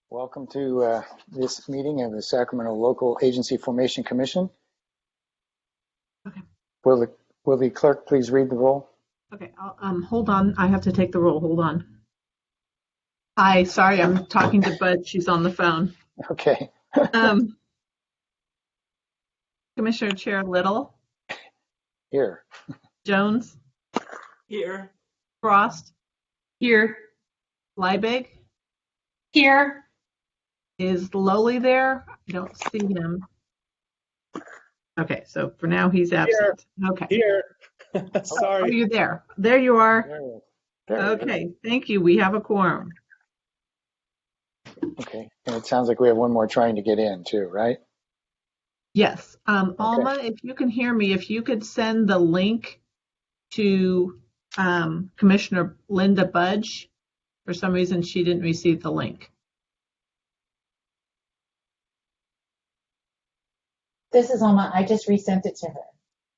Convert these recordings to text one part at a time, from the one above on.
Welcome to this meeting of the Sacramento Local Agency Formation Commission. Okay. Will the clerk please read the roll? Okay, hold on. I have to take the roll. Hold on. Hi, sorry, I'm talking to Bud. She's on the phone. Okay. Commissioner Chair Little. Here. Jones. Here. Frost. Here. Liebig. Here. Is Lowly there? I don't see him. Okay, so for now he's absent. Okay. Here. Sorry. Are you there? There you are. There Okay, thank you. We have a quorum. Okay. And it sounds like we have one more trying to get in too, right? Yes. Alma, if you can hear me, if you could send the link to Commissioner Linda Budge. For some reason, she didn't receive the link. This is Alma. I just resent it to her.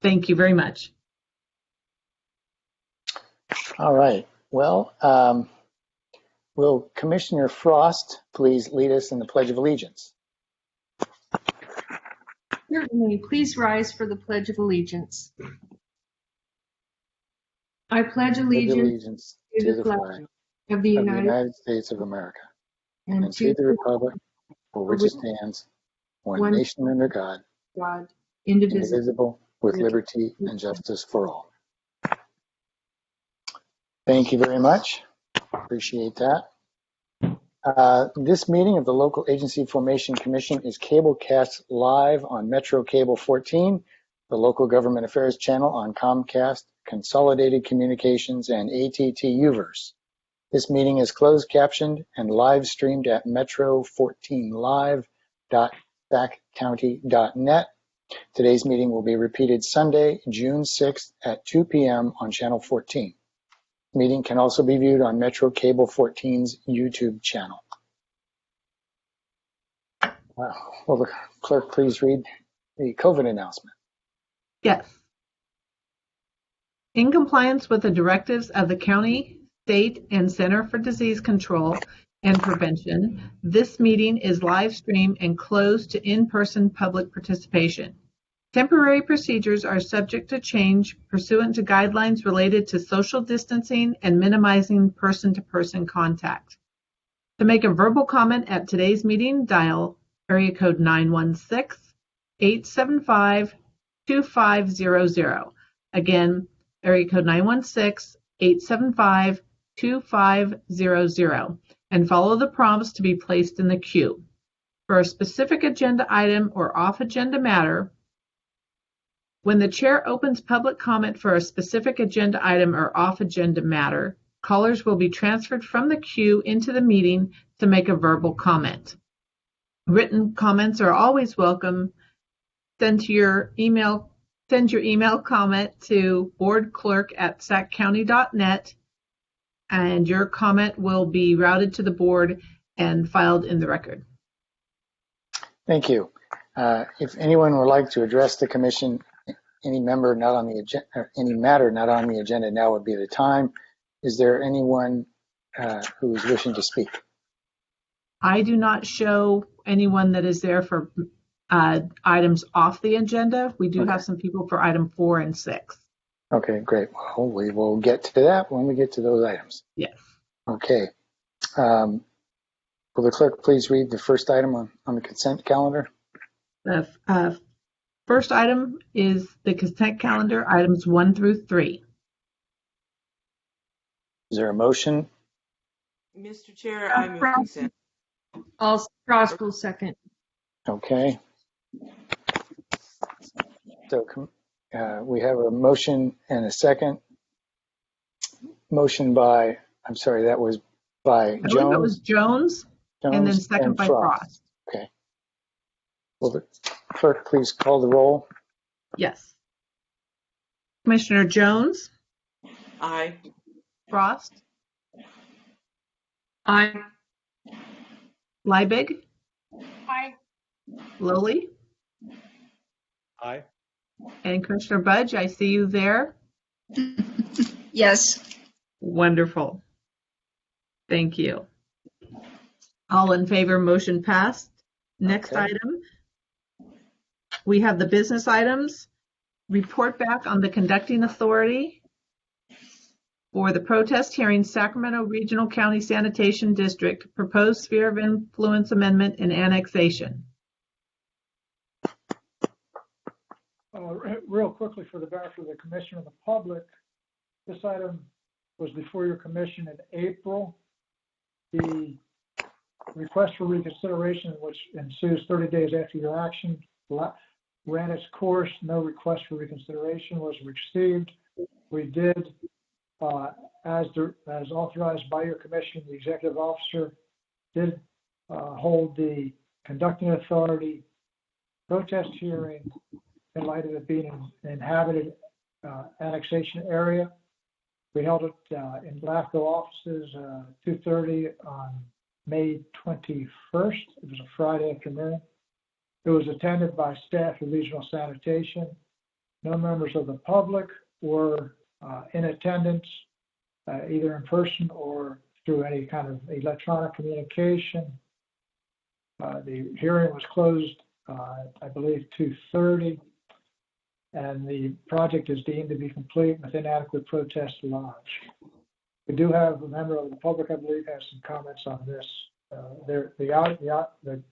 Thank you very much. All right. Well, will Commissioner Frost please lead us in the Pledge of Allegiance? Certainly. Please rise for the Pledge of Allegiance. I pledge allegiance to the flag of the United States of America and to the republic for which it stands, one nation under God, indivisible, with liberty and justice for all. Thank you very much. Appreciate that. This meeting of the Local Agency Formation Commission is cablecast live on Metro Cable 14, the Local Government Affairs channel on Comcast, Consolidated Communications, and AT&T Uverse. This meeting is closed captioned and live streamed at metro14live.saccounty.net. Today's meeting will be repeated Sunday, June 6th at 2 p.m. on Channel 14. The meeting can also be viewed on Metro Cable 14's YouTube channel. Will the clerk please read the COVID announcement? Yes. In compliance with the directives of the county, state, and Center for Disease Control and Prevention, this meeting is live streamed and closed to in-person public participation. Temporary procedures are subject to change pursuant to guidelines related to social distancing and minimizing person-to-person contact. To make a verbal comment at today's meeting, dial area code 916-875-2500. Again, area code 916-875-2500, and follow the prompts to be placed in the queue. For a specific agenda item or off-agenda matter, when the chair opens public comment for a specific agenda item or off-agenda matter, callers will be transferred from the queue into the meeting to make a verbal comment. Written comments are always welcome. Send your email comment to boardclerk@saccounty.net, and your comment will be routed to the board and filed in the record. Thank you. If anyone would like to address the commission, any member not on the agenda, or any matter not on the agenda, now would be the time. Is there anyone who is wishing to speak? I do not show anyone that is there for items off the agenda. We do have some people for item 4 and 6. Okay, great. Well, we will get to that when we get to those items. Yes. Okay. Will the clerk please read the first item on the consent calendar? The first item is the consent calendar, items 1 through 3. Is there a motion? Mr. Chair, I move consent. Frost will second. Okay. So we have a motion and a second. Motion by, I'm sorry, that was by Jones. I believe it was Jones and then second by Frost. Okay. Will the clerk please call the roll? Yes. Commissioner Jones? Aye. Frost? Aye. Liebig? Aye. Lowly? Aye. And Commissioner Budge, I see you there. Yes. Wonderful. Thank you. All in favor, motion passed. Next Okay. item, we have the business items. Report back on the conducting authority for the protest hearing, Sacramento Regional County Sanitation District, proposed sphere of influence amendment and annexation. Real quickly, for the benefit of the commission and the public, this item was before your commission in April. The request for reconsideration, which ensues 30 days after your action, ran its course. No request for reconsideration was received. We did, as authorized by your commission, the executive officer did hold the conducting authority protest hearing in light of it being an inhabited annexation area. We held it in LAFCo offices 2:30 on May 21st. It was a Friday afternoon. It was attended by staff of regional sanitation. No members of the public were in attendance, either in person or through any kind of electronic communication. The hearing was closed, I believe, 2:30. And the project is deemed to be complete with inadequate protest lodged. We do have a member of the public, I believe, has some comments on this. The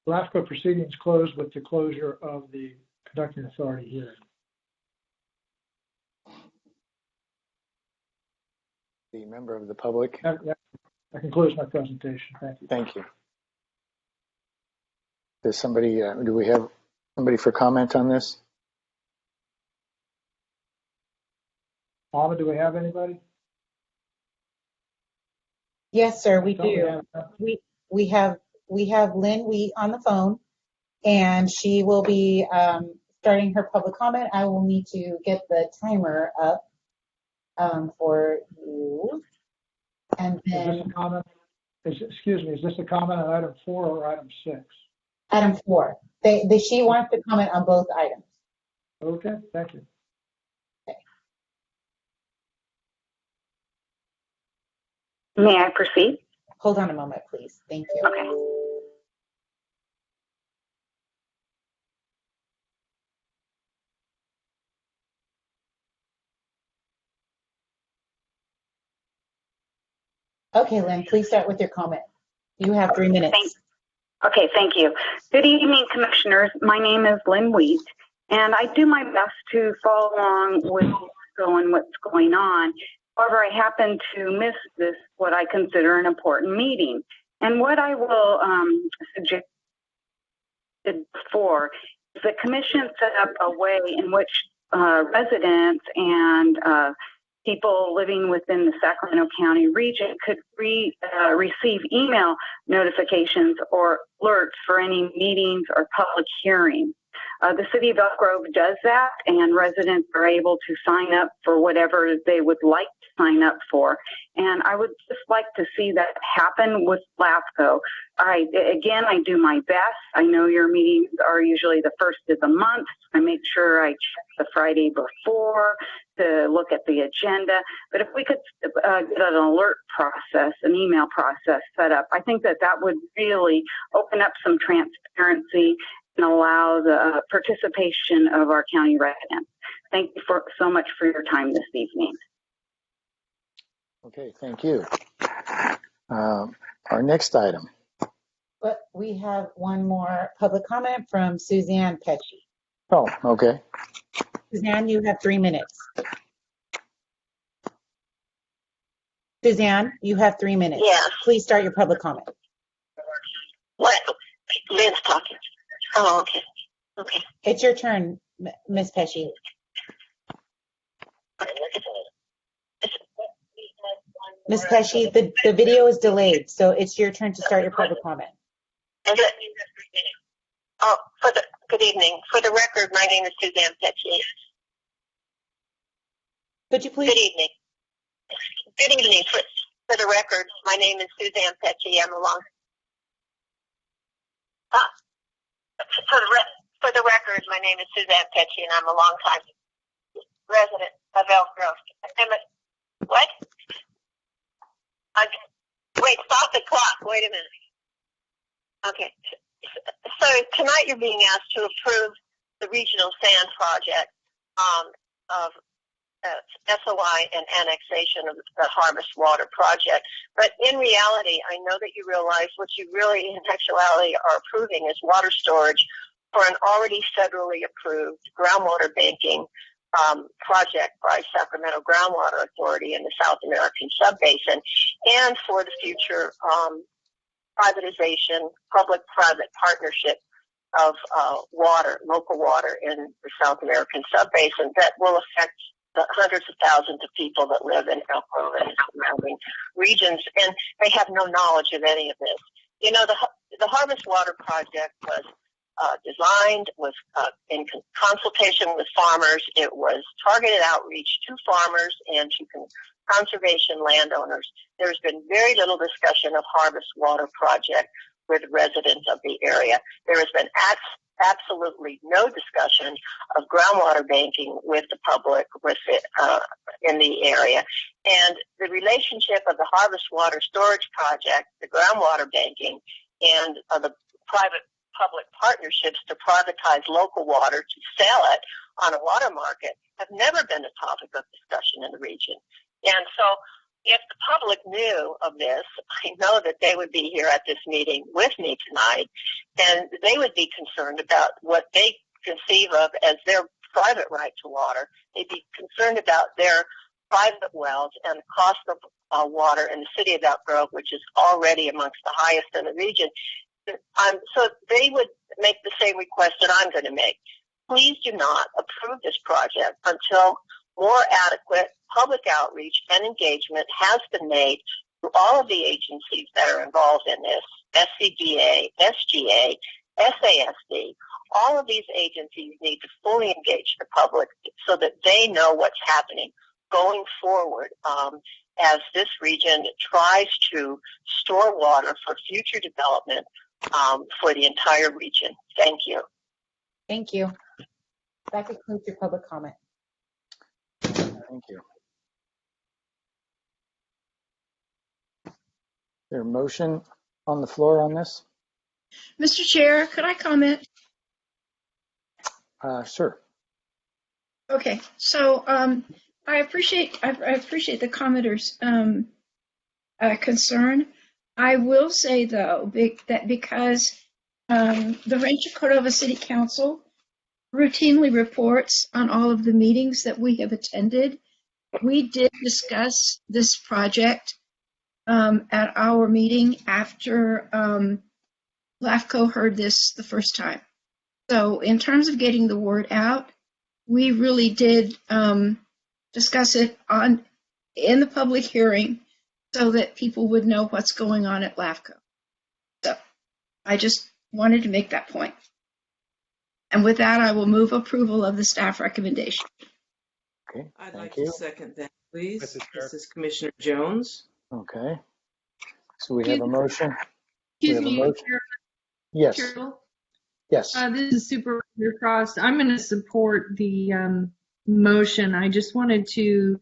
LAFCo proceedings closed with the closure of the conducting authority hearing. The member of the public. That concludes my presentation. Thank you. Thank you. Does somebody, do we have somebody for comment on this? Alma, do we have anybody? Yes, sir, we I thought do. We have Lynn Wheat on the phone, and she will be starting her public comment. I will need to get the timer up for you. And then Is this a comment? Excuse me, is this a comment on item 4 or item 6? item 4. She wants to comment on both items. Okay, thank you. May I proceed? Hold on a moment, please. Thank you. Okay. Okay, Lynn, please start with your comment. You have 3 minutes. Thank you. Good evening, commissioners. My name is Lynn Wheat, and I do my best to follow along with what's going on. However, I happen to miss this, what I consider an important meeting. And what I will suggest before is the commission set up a way in which residents and people living within the Sacramento County region could receive email notifications or alerts for any meetings or public hearings. The city of Elk Grove does that, and residents are able to sign up for whatever they would like to sign up for. And I would just like to see that happen with LAFCo. I do my best. I know your meetings are usually the first of the month. I make sure I check the Friday before to look at the agenda. But if we could get an alert process, an email process set up, I think that would really open up some transparency and allow the participation of our county residents. Thank you so much for your time this evening. Okay, thank you. Our next item. But we have one more public comment from Suzanne Petchy. Oh, okay. Suzanne, you have 3 minutes. Suzanne, you have 3 minutes. Yes. Please start your public comment. What? Lynn's talking. Oh, okay. Okay. It's your turn, Ms. Pesci. Ms. Pesci, the video is delayed, so it's your turn to start your public comment. Oh, good evening. For the record, my name is Suzanne Petchy. Could you please? Good evening. Good evening. For the record, my name is Suzanne Petchy. I'm along. For the record, my name is Suzanne Petchy, and I'm a longtime resident of Elk Grove. What? Wait, stop the clock. Wait a minute. tonight you're being asked to approve the regional sand project of SOI and annexation of the Harvest Water Project. But in reality, I know that you realize what you really in actuality are approving is water storage for an already federally approved groundwater banking project by Sacramento Groundwater Authority in the South American Subbasin, and for the future privatization, public-private partnership of water, local water in the South American Subbasin that will affect the hundreds of thousands of people that live in Elko and surrounding regions, and they have no knowledge of any of this. You know, the Harvest Water Project was designed, was in consultation with farmers. It was targeted outreach to farmers and to conservation landowners. There's been very little discussion of Harvest Water Project with residents of the area. There has been absolutely no discussion of groundwater banking with the public in the area. And the relationship of the Harvest Water Storage Project, the groundwater banking, and the private-public partnerships to privatize local water to sell it on a water market have never been a topic of discussion in the region. And so if the public knew of this, I know that they would be here at this meeting with me tonight, and they would be concerned about what they conceive of as their private right to water. They'd be concerned about their private wells and the cost of water in the city of Elk Grove, which is already amongst the highest in the region. So they would make the same request that I'm going to make. Please do not approve this project until more adequate public outreach and engagement has been made to all of the agencies that are involved in this, SCGA, SGA, SASD. All of these agencies need to fully engage the public so that they know what's happening going forward as this region tries to store water for future development for the entire region. Thank you. Thank you. That concludes your public comment. Thank you. Is there a motion on the floor on this? Mr. Chair, could I comment? Sure. Okay, so I appreciate the commenter's concern. I will say though that because the Rancho Cordova City Council routinely reports on all of the meetings that we have attended, we did discuss this project at our meeting after LAFCo heard this the first time. So in terms of getting the word out, we really did discuss it in the public hearing so that people would know what's going on at LAFCo. So I just wanted to make that point. And with that, I will move approval of the staff recommendation. Okay. I'd Thank like you. to second that, please. Mrs. Chair. This is Commissioner Jones. Okay. So we have a motion. Excuse We have a me, motion. Yes. Cheryl. Yes. This is Supervisor Frost. I'm going to support the motion. I just wanted to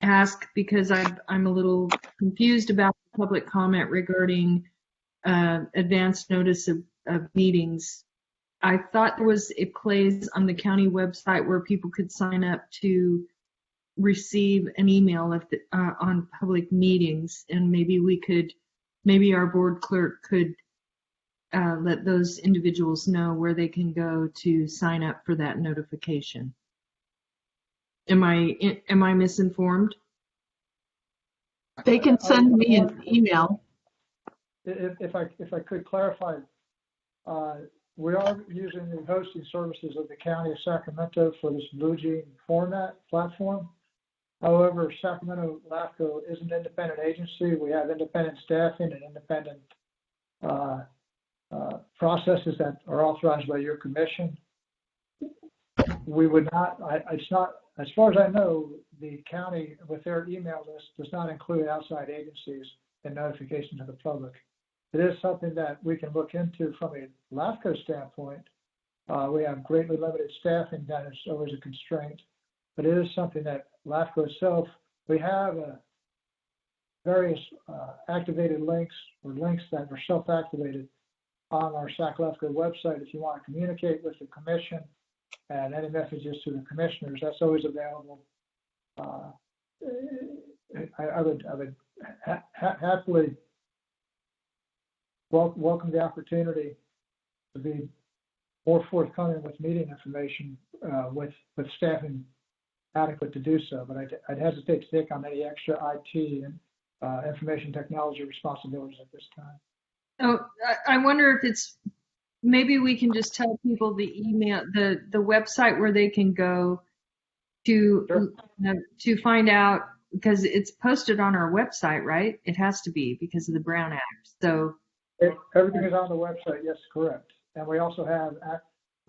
ask, because I'm a little confused about the public comment regarding advance notice of meetings. I thought there was a place on the county website where people could sign up to receive an email on public meetings, and maybe our board clerk could let those individuals know where they can go to sign up for that notification. Am I misinformed? They can send me an email. If I could clarify, we are using the hosting services of the County of Sacramento for this BlueJean format platform. However, Sacramento LAFCo is an independent agency. We have independent staffing and independent processes that are authorized by your commission. We would not, it's not, as far as I know, the county with their email list does not include outside agencies in notification to the public. It is something that we can look into from a LAFCo standpoint. We have greatly limited staffing, that is always a constraint, but it is something that LAFCo itself, we have various activated links or links that are self-activated on our LAFCo website if you want to communicate with the commission and any messages to the commissioners. That's always available. I would happily welcome the opportunity to be more forthcoming with meeting information with staffing adequate to do so, but I'd hesitate to take on any extra IT and information technology responsibilities at this time. Oh, I wonder if it's, maybe we can just tell people the email, the website where they can go to, Sure. To find out, because it's posted on our website, right? It has to be because of the Brown Act. So Everything is on the website, yes, correct. And we also have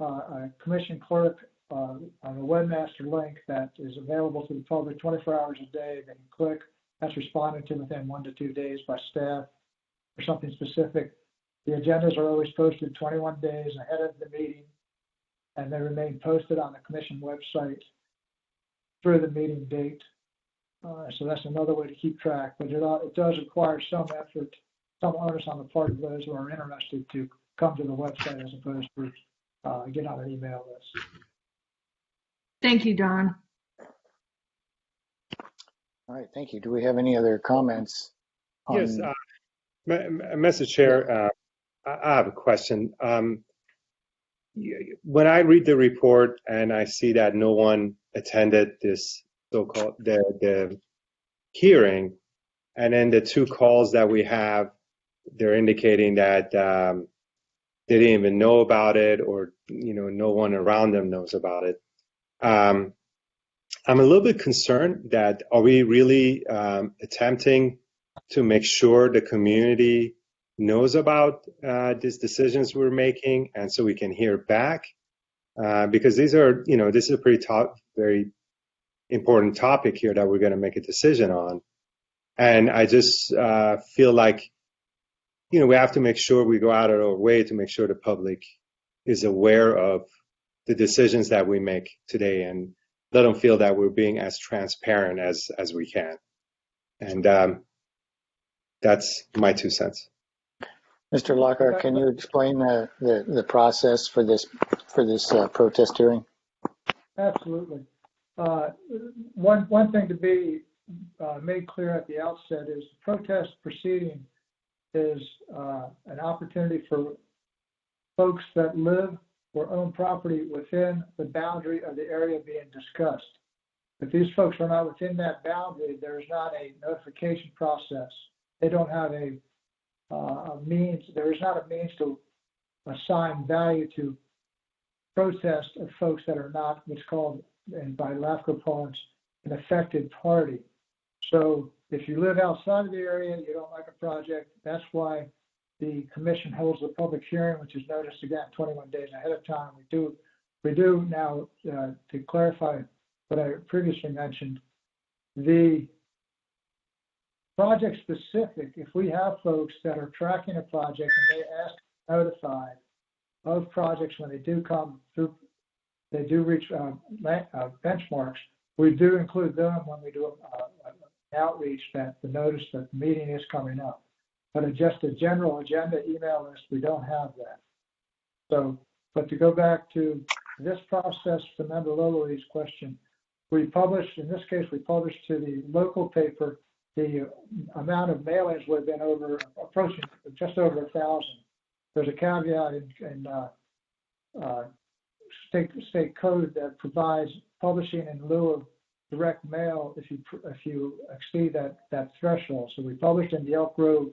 a commission clerk on the webmaster link that is available to the public 24 hours a day. They can click. That's responded to within 1 to 2 days by staff or something specific. The agendas are always posted 21 days ahead of the meeting, and they remain posted on the commission website through the meeting date. So that's another way to keep track, but it does require some effort, some onus on the part of those who are interested to come to the website as opposed to get on an email list. thank you, Don. All right, thank you. Do we have any other comments? Yes, Mr. Chair, I have a question. When I read the report and I see that no one attended this so-called the hearing, and then the 2 calls that we have, they're indicating that they didn't even know about it, or no one around them knows about it. I'm a little bit concerned that are we really attempting to make sure the community knows about these decisions we're making, and so we can hear back, because these are, this is a very important topic here that we're going to make a decision on. And I just feel like, we have to make sure we go out of our way to make sure the public is aware of the decisions that we make today, and let them feel that we're being as transparent as we can. And that's my 2 cents. Mr. Lockhart, can you explain the process for this protest hearing? Absolutely. One thing to be made clear at the outset is the protest proceeding is an opportunity for folks that live or own property within the boundary of the area being discussed. If these folks are not within that boundary, there's not a notification process. They don't have a means, there is not a means to assign value to protest of folks that are not what's called, and by LAFCo parlance, an affected party. So if you live outside of the area, you don't like a project, that's why the commission holds the public hearing, which is noticed again 21 days ahead of time. We do now, to clarify what I previously mentioned, the project specific, if we have folks that are tracking a project and they ask to be notified of projects when they do come through, they do reach benchmarks, we do include them when we do an outreach that the notice that the meeting is coming up. But just a general agenda email list, we don't have that. So, but to go back to this process, to Member Lowry's question, we published, in this case, we published to the local paper, the amount of mailings would have been approaching just over 1,000. There's a caveat in state code that provides publishing in lieu of direct mail if you exceed that threshold. So we published in the Elk Grove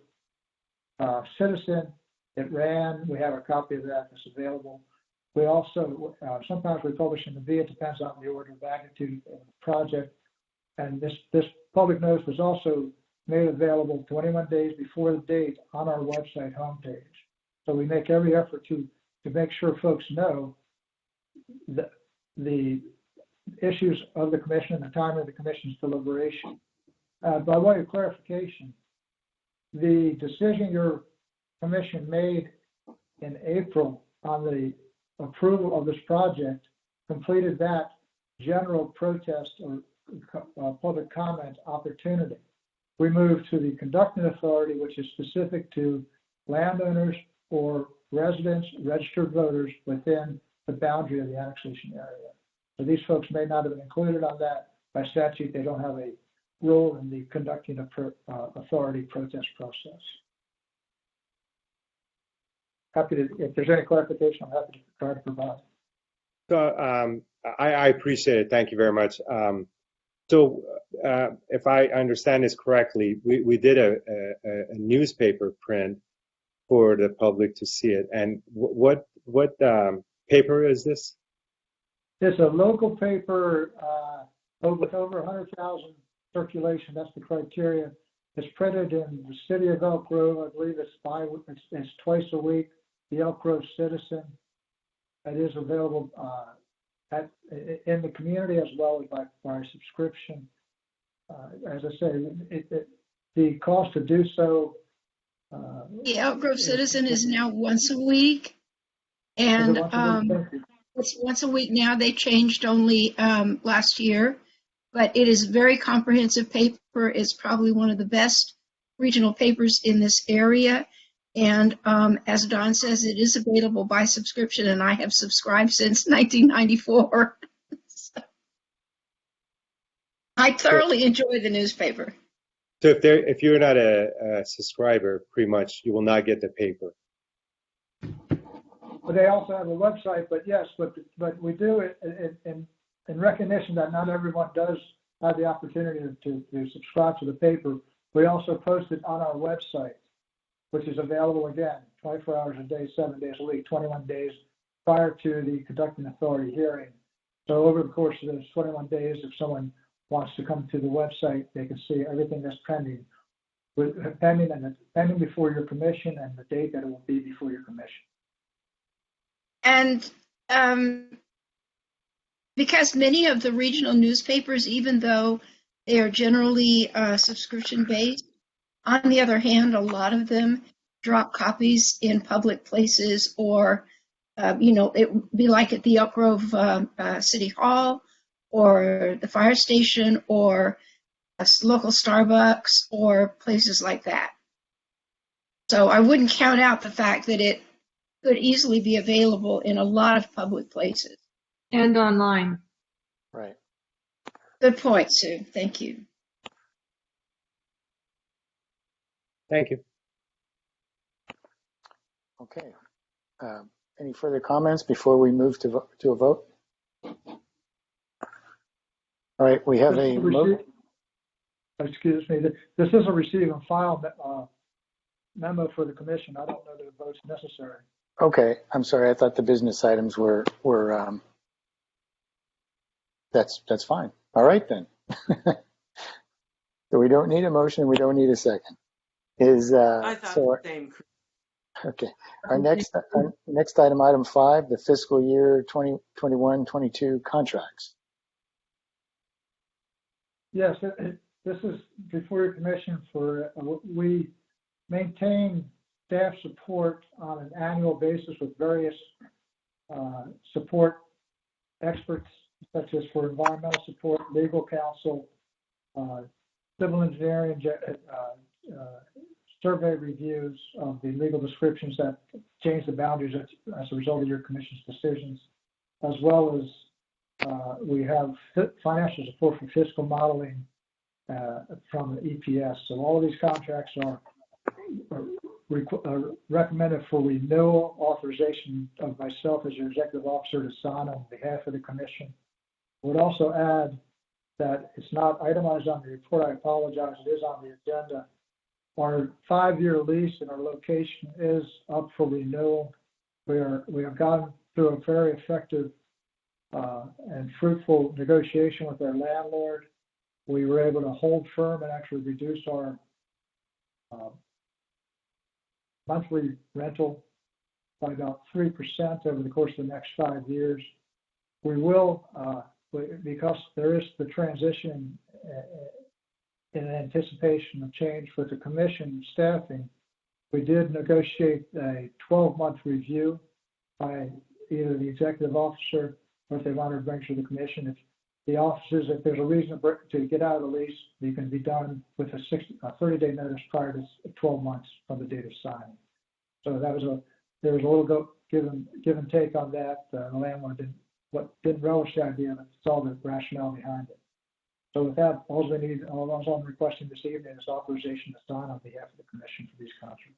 Citizen. It ran. We have a copy of that that's available. We also sometimes we publish in the V. It depends on the order of magnitude of the project. And this public notice was also made available 21 days before the date on our website homepage. So we make every effort to make sure folks know the issues of the commission and the time of the commission's deliberation. By way of clarification, the decision your commission made in April on the approval of this project completed that general protest or public comment opportunity. We moved to the conducting authority, which is specific to landowners or residents, registered voters within the boundary of the annexation area. So these folks may not have been included on that. By statute, they don't have a role in the conducting of authority protest process. Happy to, if there's any clarification, I'm happy to try to provide. So I appreciate it. Thank you very much. So if I understand this correctly, we did a newspaper print for the public to see it. And what paper is this? It's a local paper with over 100,000 circulation. That's the criteria. It's printed in the city of Elk Grove. I believe it's twice a week. The Elk Grove Citizen. It is available in the community as well as by subscription. As I say, the cost to do so. The Elk Grove Citizen is now once a week, and it's once a week now. They changed only last year, but it is a very comprehensive paper. It's probably one of the best regional papers in this area. And as Don says, it is available by subscription, and I have subscribed since 1994. So I thoroughly enjoy the newspaper. So if you're not a subscriber, pretty much you will not get the paper. But they also have a website. But yes, but we do it in recognition that not everyone does have the opportunity to subscribe to the paper. We also post it on our website, which is available again 24 hours a day, 7 days a week, 21 days prior to the conducting authority hearing. So over the course of those 21 days, if someone wants to come to the website, they can see everything that's pending, pending before your commission and the date that it will be before your commission. And because many of the regional newspapers, even though they are generally subscription-based, on the other hand, a lot of them drop copies in public places, or, it would be like at the Elk Grove City Hall, or the fire station, or a local Starbucks, or places like that. So I wouldn't count out the fact that it could easily be available in a lot of public places. And online. Right. Good point, Sue. Thank you. Thank you. Okay. Any further comments before we move to a vote? All right, we have Excuse me. This is a receive and file memo for the commission. I don't know that a vote's necessary. Okay, I'm sorry. I thought the business items were that's fine. All right then. So we don't need a motion. We don't need a second. I thought the same. Okay. Our next item, item 5, the fiscal year 2021-22 contracts. Yes, this is before your commission for, we maintain staff support on an annual basis with various support experts, such as for environmental support, legal counsel, civil engineering, survey reviews of the legal descriptions that change the boundaries as a result of your commission's decisions, as well as we have financial support for fiscal modeling from the EPS. So all of these contracts are recommended for renewal authorization of myself as your executive officer to sign on behalf of the commission. I would also add that it's not itemized on the report. I apologize. It is on the agenda. Our 5-year lease in our location is up for renewal. We have gone through a very effective and fruitful negotiation with our landlord. We were able to hold firm and actually reduce our monthly rental by about 3% over the course of the next 5 years. We will, because there is the transition in anticipation of change with the commission staffing, we did negotiate a 12-month review by either the executive officer or if they want to bring to the commission. If the officers, if there's a reason to get out of the lease, you can be done with a 30-day notice prior to 12 months from the date of signing. So that was there was a little give and take on that. The landlord didn't relish the idea, but saw the rationale behind it. So with that, all I'm requesting this evening is authorization to sign on behalf of the commission for these contracts.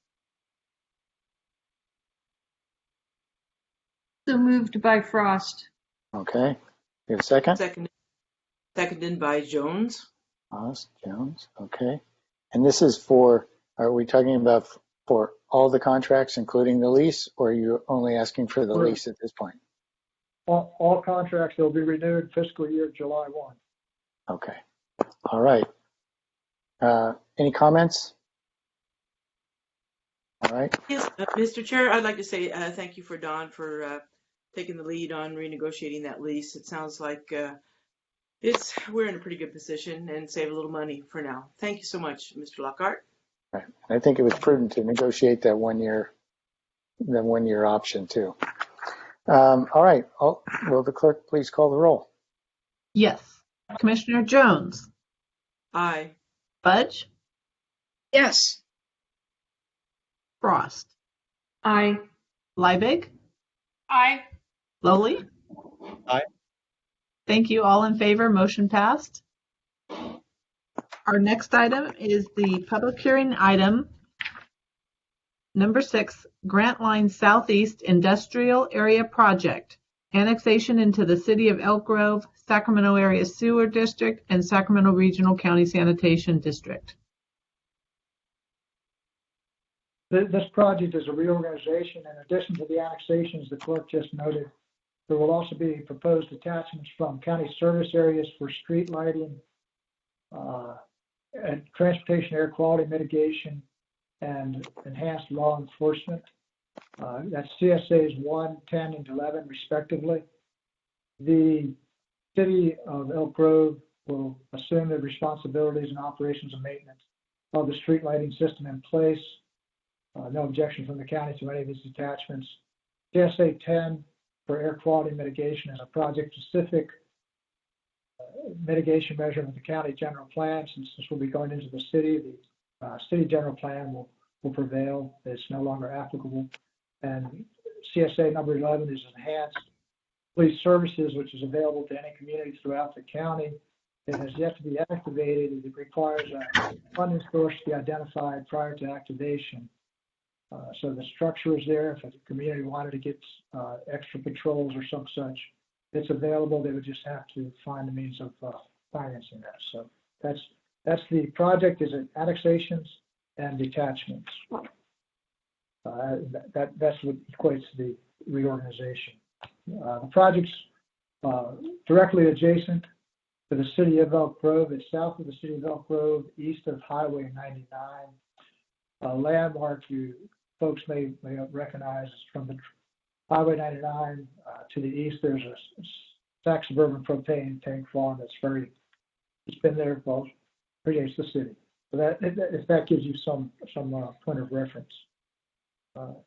So moved by Frost. Okay. You have a second? Seconded by Jones. Jones. Okay. And this is are we talking about for all the contracts, including the lease, or are you only asking for the lease at this point? All contracts will be renewed fiscal year July 1. Okay. All right. Any comments? All right. Yes, Mr. Chair, I'd like to say thank you for Don for taking the lead on renegotiating that lease. It sounds like we're in a pretty good position and save a little money for now. Thank you so much, Mr. Lockhart. Right. I think it was prudent to negotiate that 1 year option too. All right. Will the clerk please call the roll? Yes. Commissioner Jones. Aye. Budge. Yes. Frost. Aye. Liebig. Aye. Lowly. Aye. Thank you. All in favor. Motion passed. Our next item is the public hearing item number 6, Grant Line Southeast Industrial Area Project, annexation into the City of Elk Grove, Sacramento Area Sewer District, and Sacramento Regional County Sanitation District. This project is a reorganization. In addition to the annexations the clerk just noted, there will also be proposed attachments from county service areas for street lighting, and transportation air quality mitigation, and enhanced law enforcement. That's CSAs 1, 10, and 11, respectively. The City of Elk Grove will assume the responsibilities and operations and maintenance of the street lighting system in place. No objection from the county to any of these attachments. CSA 10 for air quality mitigation is a project-specific mitigation measure with the county general plan. Since this will be going into the city, the city general plan will prevail. It's no longer applicable. And CSA number 11 is enhanced police services, which is available to any community throughout the county. It has yet to be activated. It requires a funding source to be identified prior to activation. So the structure is there. If a community wanted to get extra patrols or some such, it's available. They would just have to find the means of financing that. So that's the project, is annexations and detachments. That's what equates to the reorganization. The project's directly adjacent to the City of Elk Grove. It's south of the City of Elk Grove, east of Highway 99. A landmark you folks may recognize is from the Highway 99 to the east. There's a Sac Suburban propane tank farm that's it's been there, well, predates the city. So if that gives you some point of reference.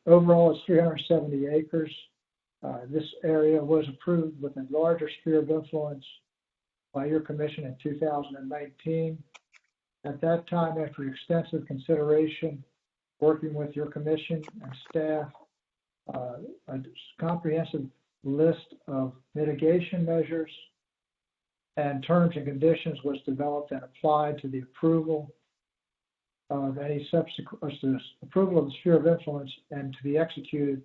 Overall, it's 370 acres. This area was approved with a larger sphere of influence by your commission in 2019. At that time, after extensive consideration, working with your commission and staff, a comprehensive list of mitigation measures and terms and conditions was developed and applied to the approval of any approval of the sphere of influence and to be executed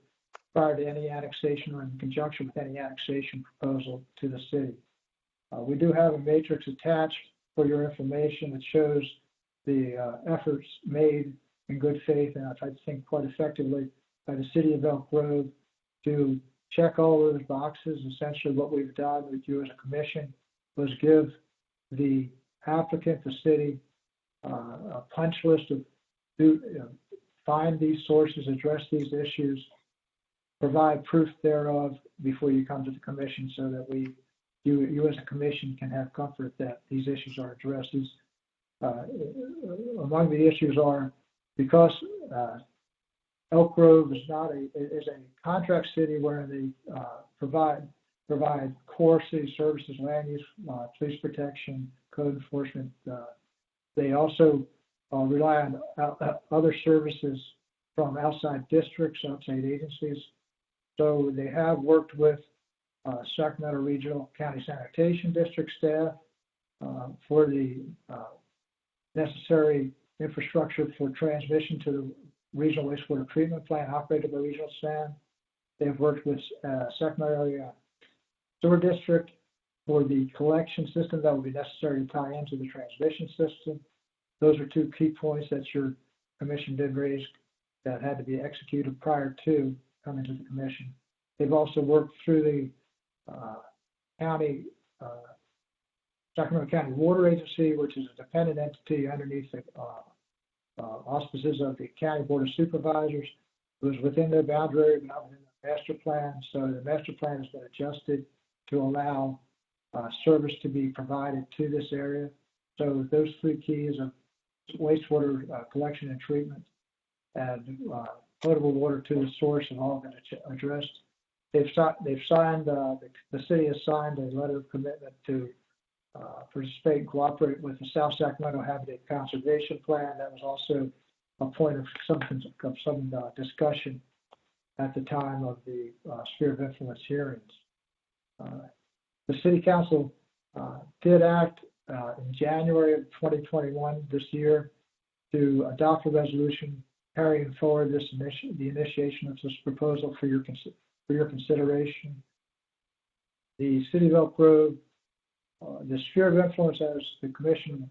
prior to any annexation or in conjunction with any annexation proposal to the city. We do have a matrix attached for your information that shows the efforts made in good faith, and I think quite effectively, by the City of Elk Grove to check all those boxes. Essentially what we've done with you as a commission was give the applicant, the city, a punch list of find these sources, address these issues, provide proof thereof before you come to the commission, so that you as a commission can have comfort that these issues are addressed. Among the issues are, because Elk Grove is a contract city where they provide core city services, land use, police protection, code enforcement. They also rely on other services from outside districts, outside agencies. So they have worked with Sacramento Regional County Sanitation District staff for the necessary infrastructure for transmission to the regional wastewater treatment plant operated by Regional SAN. They've worked with Sacramento Area Sewer District for the collection system that will be necessary to tie into the transmission system. Those are two key points that your commission did raise that had to be executed prior to coming to the commission. They've also worked through the county, Sacramento County Water Agency, which is a dependent entity underneath the auspices of the County Board of Supervisors. It was within their boundary, but not within the master plan. So the master plan has been adjusted to allow service to be provided to this area. So those three keys of wastewater collection and treatment and potable water to the source have all been addressed. They've signed, the city has signed a letter of commitment to participate and cooperate with the South Sacramento Habitat Conservation Plan. That was also a point of some discussion at the time of the sphere of influence hearings. The City Council did act in January of 2021 this year to adopt a resolution carrying forward the initiation of this proposal for your consideration. The City of Elk Grove, the sphere of influence, as the Commission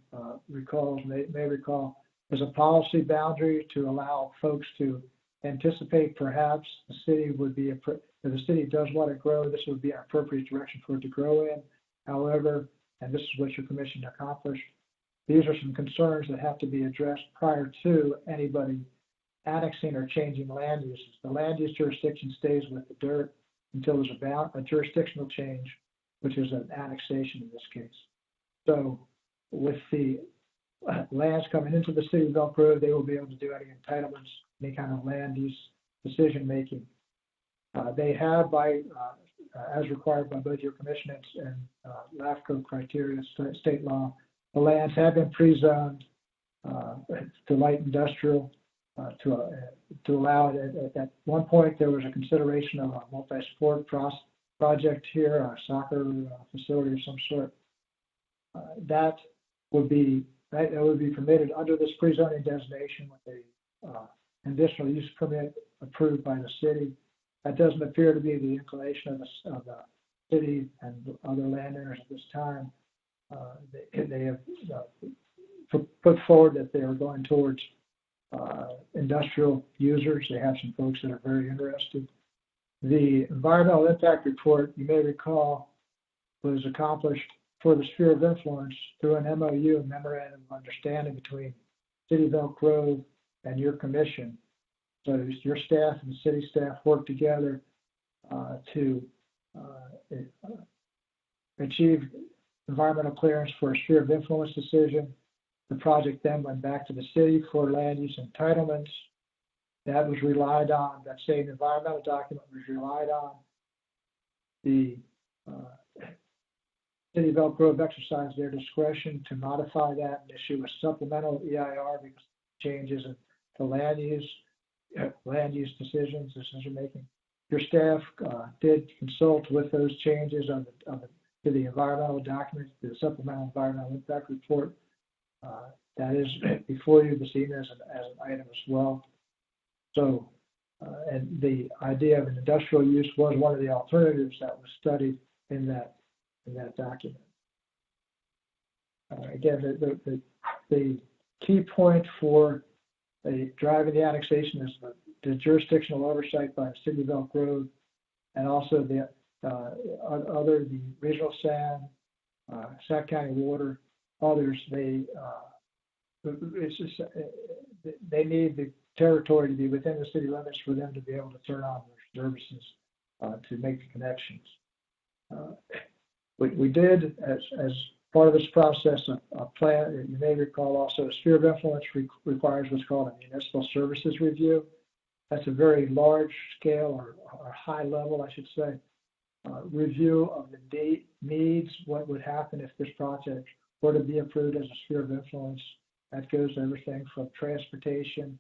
may recall, is a policy boundary to allow folks to anticipate perhaps the city would be, if the city does want to grow, this would be an appropriate direction for it to grow in. However, and this is what your commission accomplished, these are some concerns that have to be addressed prior to anybody annexing or changing land uses. The land use jurisdiction stays with the dirt until there's a jurisdictional change, which is an annexation in this case. So with the lands coming into the city of Elk Grove, they will be able to do any entitlements, any kind of land use decision making. They have, as required by both your commission and LAFCo criteria, state law, the lands have been pre-zoned to light industrial to allow it. At one point, there was a consideration of a multi-sport project here, a soccer facility of some sort. That would be permitted under this pre-zoning designation with a conditional use permit approved by the city. That doesn't appear to be the inclination of the city and other landowners at this time. They have put forward that they are going towards industrial users. They have some folks that are very interested. The environmental impact report, you may recall, was accomplished for the sphere of influence through an MOU, a memorandum of understanding between City of Elk Grove and your commission. So your staff and the city staff work together to achieve environmental clearance for a sphere of influence decision. The project then went back to the city for land use entitlements. That was relied on, that same environmental document was relied on. The City of Elk Grove exercised their discretion to modify that and issue a supplemental EIR because of changes in the land use decision making. Your staff did consult with those changes to the environmental document, the supplemental environmental impact report. That is before you this evening as an item as well. So, and the idea of an industrial use was one of the alternatives that was studied in that document. Again, the key point for driving the annexation is the jurisdictional oversight by the City of Elk Grove, and also the regional SAN, Sac County Water, others. They need the territory to be within the city limits for them to be able to turn on their services to make the connections. We did, as part of this process, a plan. You may recall also a sphere of influence requires what's called a municipal services review. That's a very large scale or high level, I should say, review of the needs, what would happen if this project were to be approved as a sphere of influence. That goes to everything from transportation,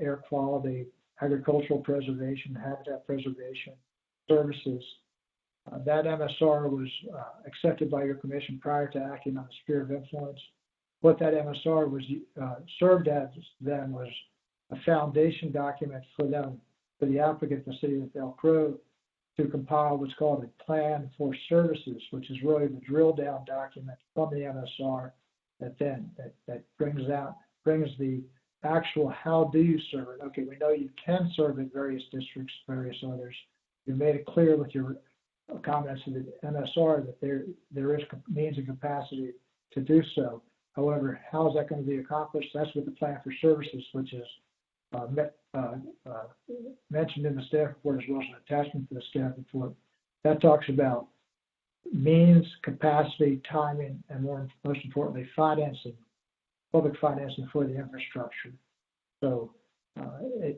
air quality, agricultural preservation, habitat preservation services. That MSR was accepted by your commission prior to acting on the sphere of influence. What that MSR was served as then was a foundation document for the applicant, the city of LAFCo, to compile what's called a plan for services, which is really the drill down document from the MSR that brings the actual how do you serve it. Okay, we know you can serve it various districts, various others. You made it clear with your comments in the MSR that there is means and capacity to do so. However, how is that going to be accomplished? That's with the plan for services, which is mentioned in the staff report as well as an attachment to the staff report. That talks about means, capacity, timing, and most importantly, financing, public financing for the infrastructure. So the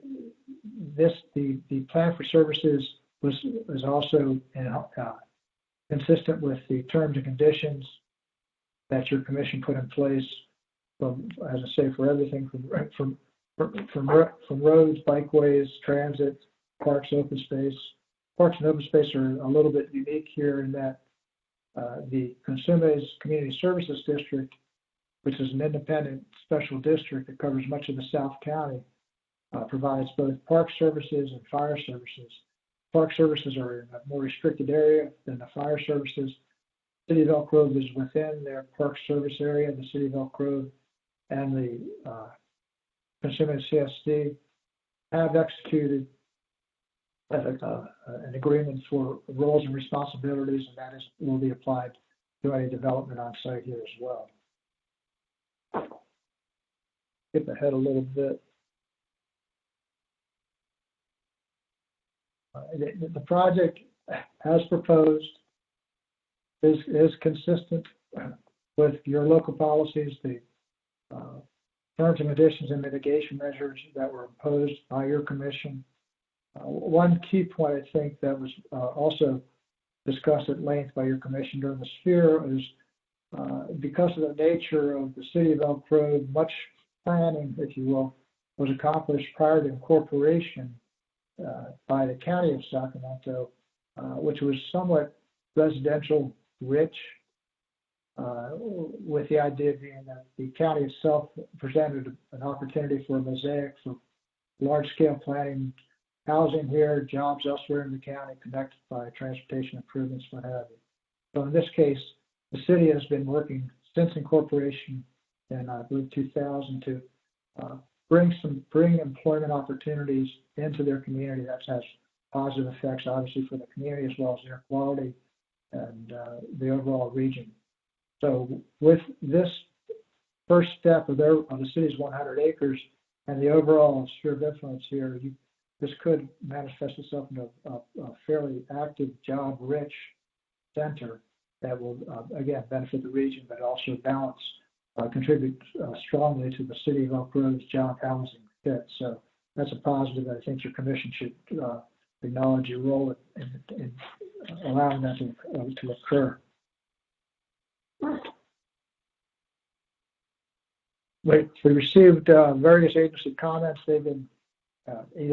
plan for services was also consistent with the terms and conditions that your commission put in place, as I say, for everything from roads, bikeways, transit, parks, open space. Parks and open space are a little bit unique here in that the Consumers Community Services District, which is an independent special district that covers much of the South County, provides both park services and fire services. Park services are in a more restricted area than the fire services. City of Elk Grove is within their park service area. The City of Elk Grove and the Consumers CSD have executed an agreement for roles and responsibilities, and that will be applied to any development on site here as well. Skip ahead a little bit. The project, as proposed, is consistent with your local policies, the terms and conditions and mitigation measures that were imposed by your commission. One key point I think that was also discussed at length by your commission during the sphere is because of the nature of the city of Elk Grove, much planning, if you will, was accomplished prior to incorporation by the county of Sacramento, which was somewhat residential rich, with the idea being that the county itself presented an opportunity for a mosaic for large-scale planning, housing here, jobs elsewhere in the county, connected by transportation improvements, what have you. So in this case, the city has been working since incorporation in, I believe, 2000 to bring employment opportunities into their community. That has positive effects, obviously, for the community as well as air quality and the overall region. So with this first step of the city's 100 acres and the overall sphere of influence here, this could manifest itself into a fairly active, job-rich center that will, again, benefit the region, but also contribute strongly to the city of Elk Grove's job housing fit. So that's a positive that I think your commission should acknowledge your role in allowing that to occur. We received various agency comments. They've been they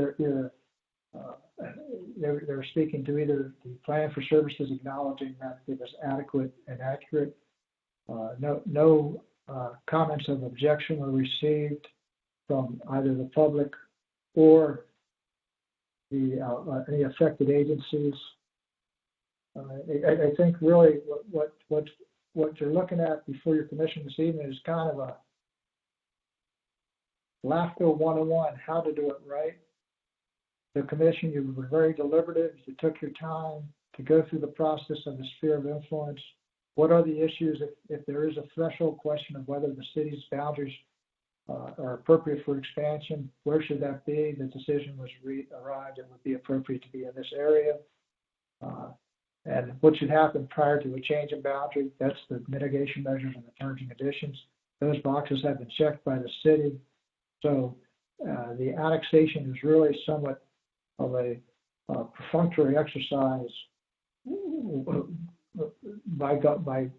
were speaking to either the plan for services, acknowledging that it was adequate and accurate. No comments of objection were received from either the public or any affected agencies. I think really what you're looking at before your commission this evening is kind of a LAFCo 101, how to do it right. The commission, you were very deliberative. You took your time to go through the process of the sphere of influence. What are the issues if there is a threshold question of whether the city's boundaries are appropriate for expansion? Where should that be? The decision was arrived. It would be appropriate to be in this area. And what should happen prior to a change in boundary? That's the mitigation measures and the terms and conditions. Those boxes have been checked by the city. So the annexation is really somewhat of a perfunctory exercise by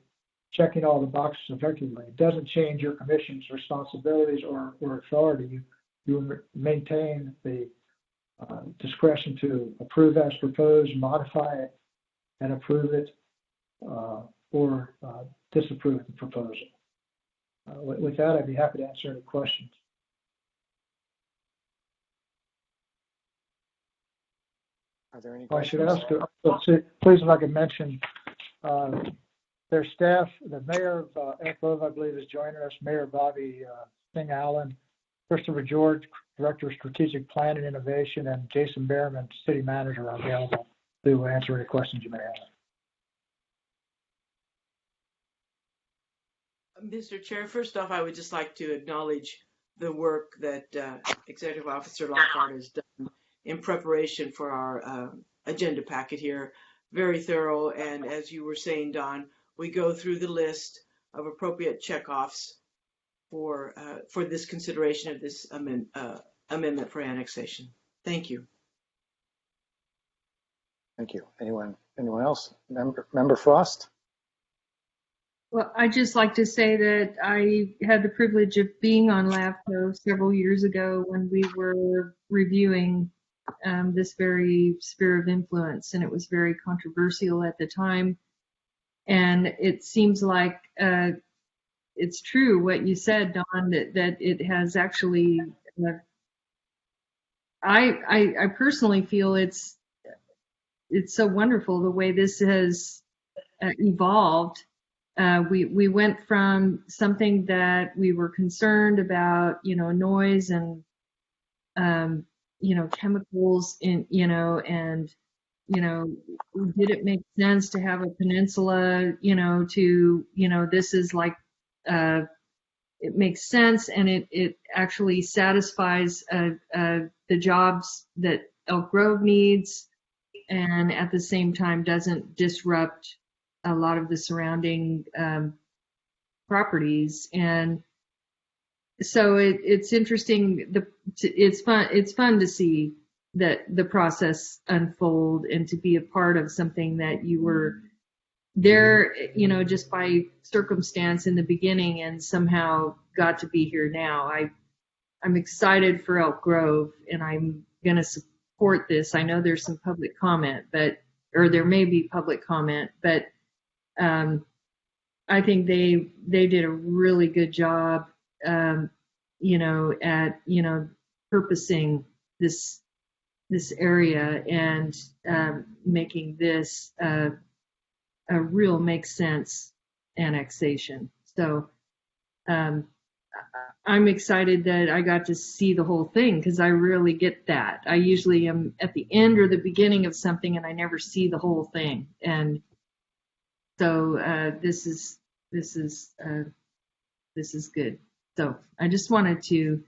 checking all the boxes effectively. It doesn't change your commission's responsibilities or authority. you maintain the discretion to approve as proposed, modify it, and approve it, or disapprove the proposal. With that, I'd be happy to answer any questions. Are there any I should questions? ask, please, if I could mention, their staff, the mayor of Elk Grove, I believe, is joining us, Mayor Bobby Singh Allen, Christopher George, Director of Strategic Planning and Innovation, and Jason Behrman, City Manager, are available to answer any questions you may have. Mr. Chair, first off, I would just like to acknowledge the work that Executive Officer Lockhart has done in preparation for our agenda packet here. Very thorough, and as you were saying, Don, we go through the list of appropriate checkoffs for this consideration of this amendment for annexation. Thank you. Thank you. Anyone else? Member Frost? Well, I'd just like to say that I had the privilege of being on LAFCo several years ago when we were reviewing this very sphere of influence, and it was very controversial at the time. And it seems like it's true what you said, Don, that it has actually. I personally feel it's so wonderful the way this has evolved. We went from something that we were concerned about, noise and chemicals in, and did it make sense to have a peninsula, this is like, it makes sense, and it actually satisfies the jobs that Elk Grove needs, and at the same time doesn't disrupt a lot of the surrounding properties. And so it's interesting. It's fun to see that the process unfold and to be a part of something that you were there, just by circumstance in the beginning and somehow got to be here now. I'm excited for Elk Grove, and I'm going to support this. I know there's some public comment, or there may be public comment, but I think they did a really good job, at purposing this area and making this a real makes sense annexation. So I'm excited that I got to see the whole thing, because I rarely get that. I usually am at the end or the beginning of something and I never see the whole thing. And so this is good. So I just wanted to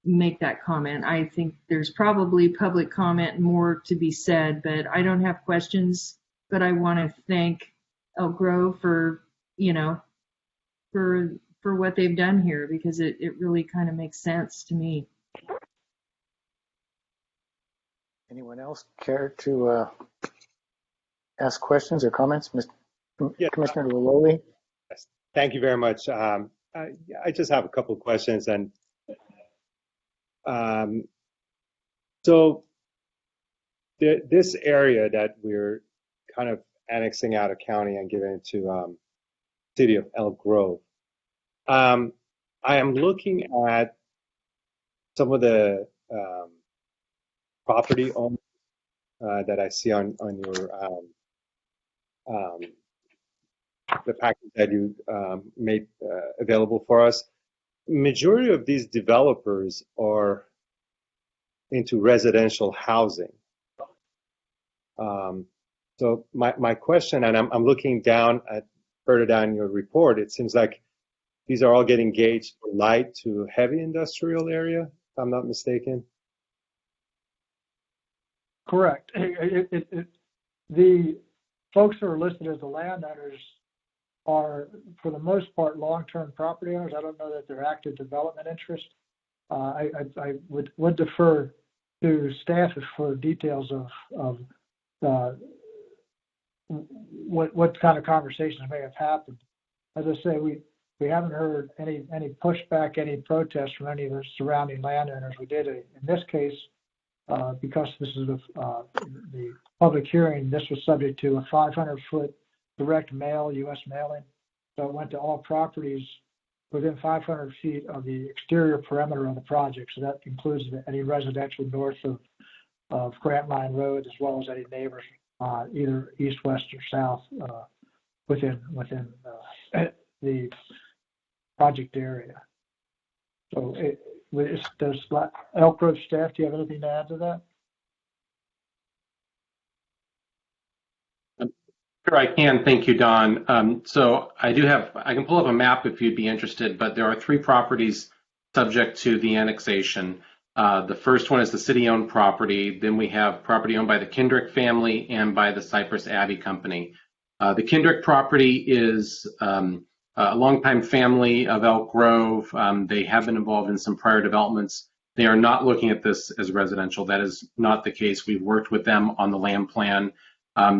make that comment. I think there's probably public comment and more to be said, but I don't have questions. But I want to thank Elk Grove for what they've done here, because it really kind of makes sense to me. Anyone else care to ask questions or comments? Yes. Commissioner Lowley? Yes. Thank you very much. I just have a couple of questions. And so this area that we're kind of annexing out of county and giving it to city of Elk Grove, I am looking at some of the property owners that I see on your the package that you made available for us. Majority of these developers are into residential housing. So my question, and I'm looking down at further down your report, it seems like these are all getting gauged for light to heavy industrial area, if I'm not mistaken. Correct. The folks who are listed as the landowners are, for the most part, long-term property owners. I don't know that they're active development interest. I would defer to staff for details of what kind of conversations may have happened. As I say, we haven't heard any pushback, any protest from any of the surrounding landowners. We did in this case, because this is the public hearing, this was subject to a 500-foot direct mail, U.S. mailing. So it went to all properties within 500 feet of the exterior perimeter of the project. So that includes any residential north of Grant Line Road, as well as any neighbors, either east, west, or south within the project area. So does Elk Grove staff, do you have anything to add to that? Sure, I can. Thank you, Don. So I can pull up a map if you'd be interested, but there are 3 properties subject to the annexation. The first one is the city-owned property. Then we have property owned by the Kendrick family and by the Cypress Abbey Company. The Kendrick property is a longtime family of Elk Grove. They have been involved in some prior developments. They are not looking at this as residential. That is not the case. We've worked with them on the land plan.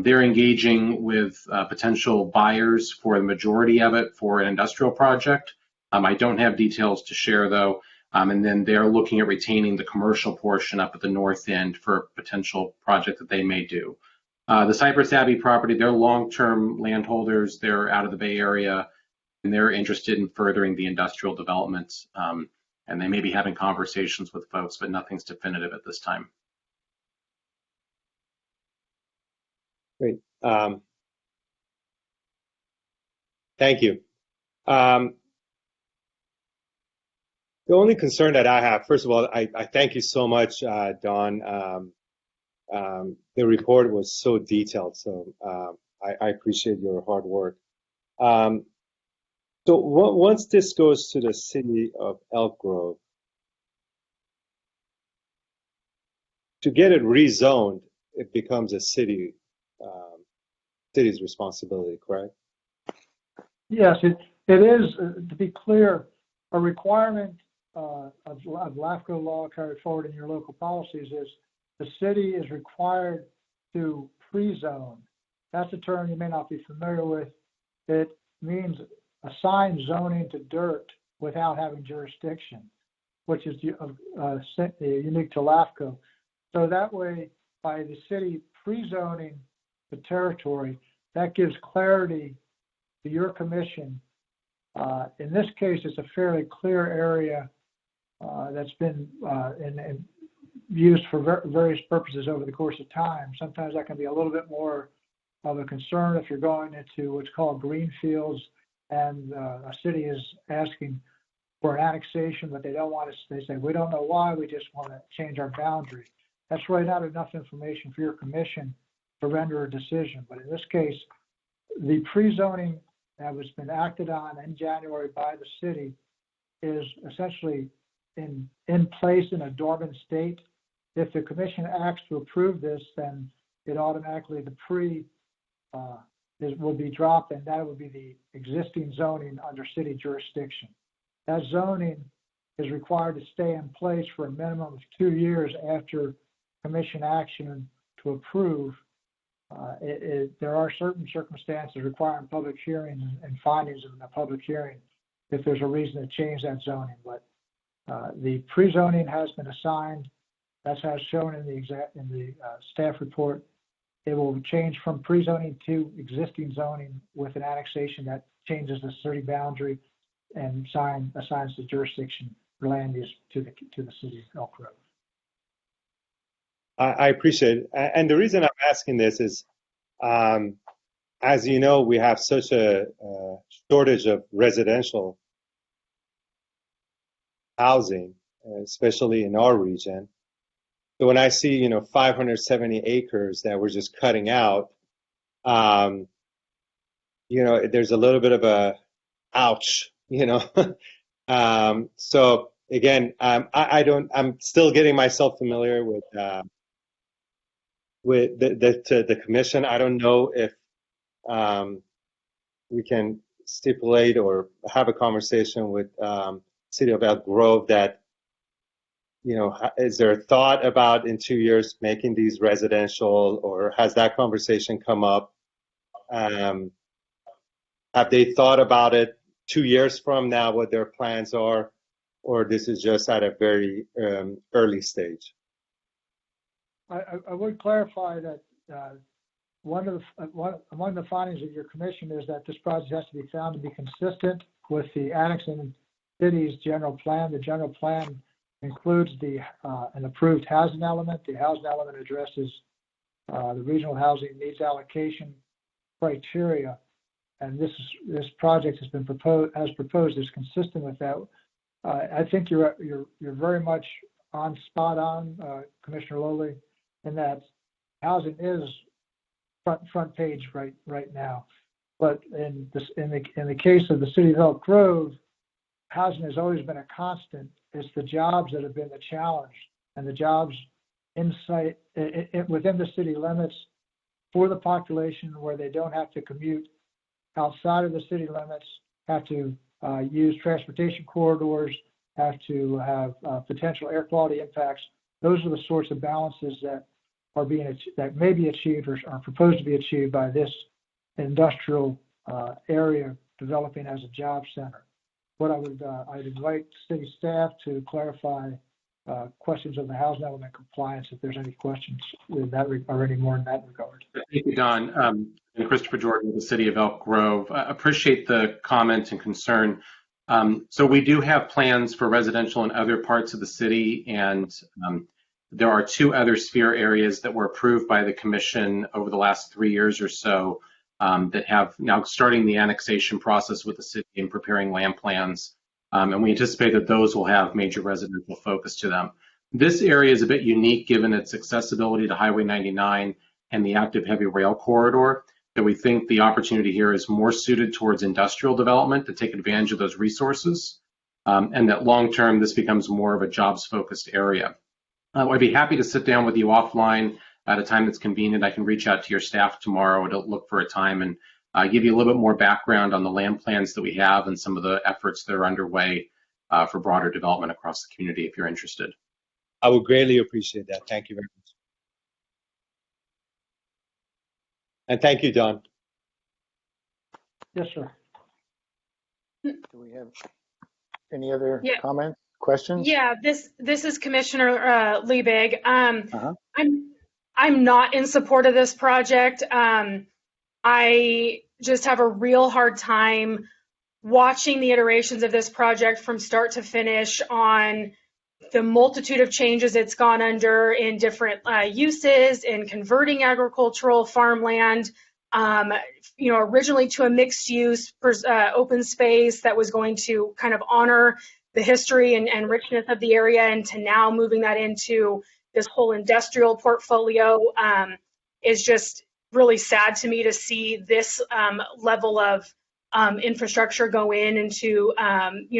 They're engaging with potential buyers for the majority of it for an industrial project. I don't have details to share though. And then they're looking at retaining the commercial portion up at the north end for a potential project that they may do. The Cypress Abbey property, they're long-term landholders. They're out of the Bay Area, and they're interested in furthering the industrial development. And they may be having conversations with folks, but nothing's definitive at this time. Great. Thank you. The only concern that I have, first of all, I thank you so much, Don. The report was so detailed, so I appreciate your hard work. So once this goes to the city of Elk Grove, to get it rezoned, it becomes a city's responsibility, correct? Yes, it is, to be clear, a requirement of LAFCo law carried forward in your local policies is the city is required to pre-zone. That's a term you may not be familiar with. It means assign zoning to dirt without having jurisdiction, which is unique to LAFCo. So that way, by the city pre-zoning the territory, that gives clarity to your commission. In this case, it's a fairly clear area that's been used for various purposes over the course of time. Sometimes that can be a little bit more of a concern if you're going into what's called green fields and a city is asking for an annexation, but they don't want us, they say, we don't know why, we just want to change our boundary. That's really not enough information for your commission to render a decision. But in this case, the pre-zoning that was been acted on in January by the city is essentially in place in a dormant state. If the commission acts to approve this, then it automatically, the will be dropped, and that would be the existing zoning under city jurisdiction. That zoning is required to stay in place for a minimum of 2 years after commission action to approve. There are certain circumstances requiring public hearings and findings in a public hearing if there's a reason to change that zoning. But the pre-zoning has been assigned. That's as shown in the staff report. It will change from pre-zoning to existing zoning with an annexation that changes the city boundary and assigns the jurisdiction for land use to the city of Elk Grove. I appreciate it. And the reason I'm asking this is, as you know, we have such a shortage of residential housing, especially in our region. So when I see, 570 acres that we're just cutting out, there's a little bit of a ouch, So again, I'm still getting myself familiar with the commission. I don't know if we can stipulate or have a conversation with City of Elk Grove that, is there a thought about in 2 years making these residential, or has that conversation come up? Have they thought about it 2 years from now what their plans are, or this is just at a very early stage? I would clarify that among the findings of your commission is that this project has to be found to be consistent with the annexing city's general plan. The general plan includes an approved housing element. The housing element addresses the regional housing needs allocation criteria, and this project has been proposed is consistent with that. I think you're very much spot on, Commissioner Lowley, in that housing is front page right now. But in the case of the city of Elk Grove, housing has always been a constant. It's the jobs that have been the challenge, and the jobs within the city limits for the population, where they don't have to commute outside of the city limits, have to use transportation corridors, have to have potential air quality impacts. Those are the sorts of balances that may be achieved or are proposed to be achieved by this industrial area developing as a job center. What I'd invite city staff to clarify questions of the housing element compliance, if there's any questions in that or any more in that regard. Thank you, Don. And Christopher Jordan with the City of Elk Grove. I appreciate the comment and concern. So we do have plans for residential in other parts of the city, and there are 2 other sphere areas that were approved by the commission over the last 3 years or so that have now starting the annexation process with the city and preparing land plans. And we anticipate that those will have major residential focus to them. This area is a bit unique given its accessibility to Highway 99 and the active heavy rail corridor, that we think the opportunity here is more suited towards industrial development to take advantage of those resources, and that long-term this becomes more of a jobs-focused area. I'd be happy to sit down with you offline at a time that's convenient. I can reach out to your staff tomorrow to look for a time and give you a little bit more background on the land plans that we have and some of the efforts that are underway for broader development across the community if you're interested. I would greatly appreciate that. Thank you very much. And thank you, Don. Yes, sir. Do we have any other Yeah. comments, questions? Yeah, this is Commissioner Liebig. I'm not in support of this project. I just have a real hard time watching the iterations of this project from start to finish on the multitude of changes it's gone under in different uses, in converting agricultural farmland, originally to a mixed use open space that was going to kind of honor the history and richness of the area, and to now moving that into this whole industrial portfolio is just really sad to me to see this level of infrastructure go into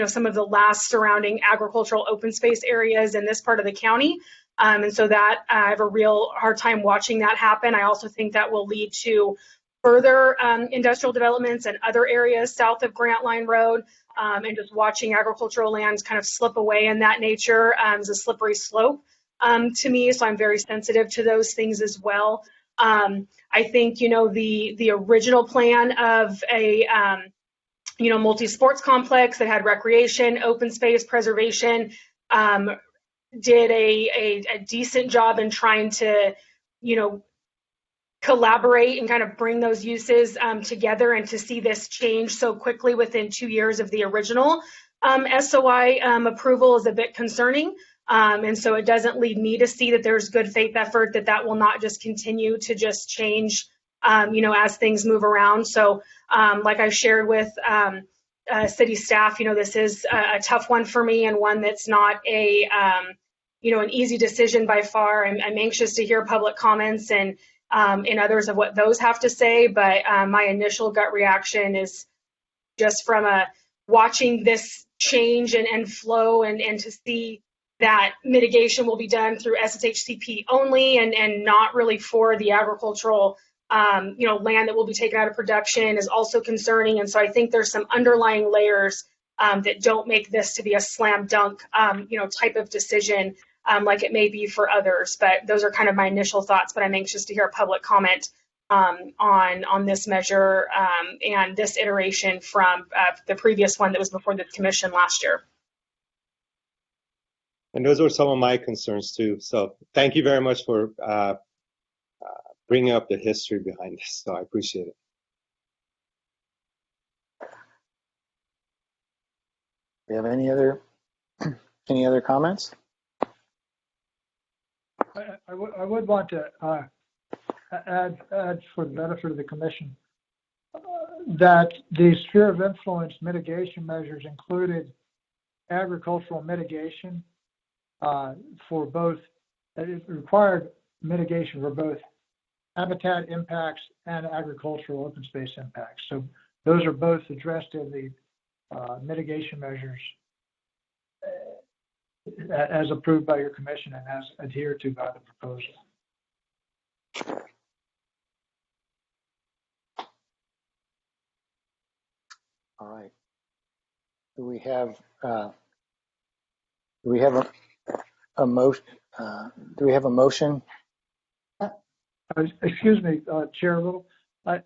some of the last surrounding agricultural open space areas in this part of the county. And so that I have a real hard time watching that happen. I also think that will lead to further industrial developments in other areas south of Grant Line Road, and just watching agricultural lands kind of slip away in that nature is a slippery slope to me. So I'm very sensitive to those things as well. I think, the original plan of a, multi-sports complex that had recreation, open space, preservation, did a decent job in trying to, collaborate and kind of bring those uses together, and to see this change so quickly within 2 years of the original SOI approval is a bit concerning. And so it doesn't lead me to see that there's good faith effort that will not just continue to just change, as things move around. So like I shared with city staff, this is a tough one for me, and one that's not an easy decision by far. I'm anxious to hear public comments and others of what those have to say. But my initial gut reaction is just from watching this change and flow, and to see that mitigation will be done through SSHCP only, and not really for the agricultural, land that will be taken out of production is also concerning. And so I think there's some underlying layers that don't make this to be a slam dunk, type of decision like it may be for others. But those are kind of my initial thoughts, but I'm anxious to hear public comment on this measure and this iteration from the previous one that was before the commission last year. And those were some of my concerns too. So thank you very much for bringing up the history behind this. So I appreciate it. Do you have any other comments? I would want to add for the benefit of the commission that the sphere of influence mitigation measures included agricultural mitigation for both, it required mitigation for both habitat impacts and agricultural open space impacts. So those are both addressed in the mitigation measures as approved by your commission and as adhered to by the proposal. All right. Do we have a motion? Do we have a motion? Excuse me, Chair Little. I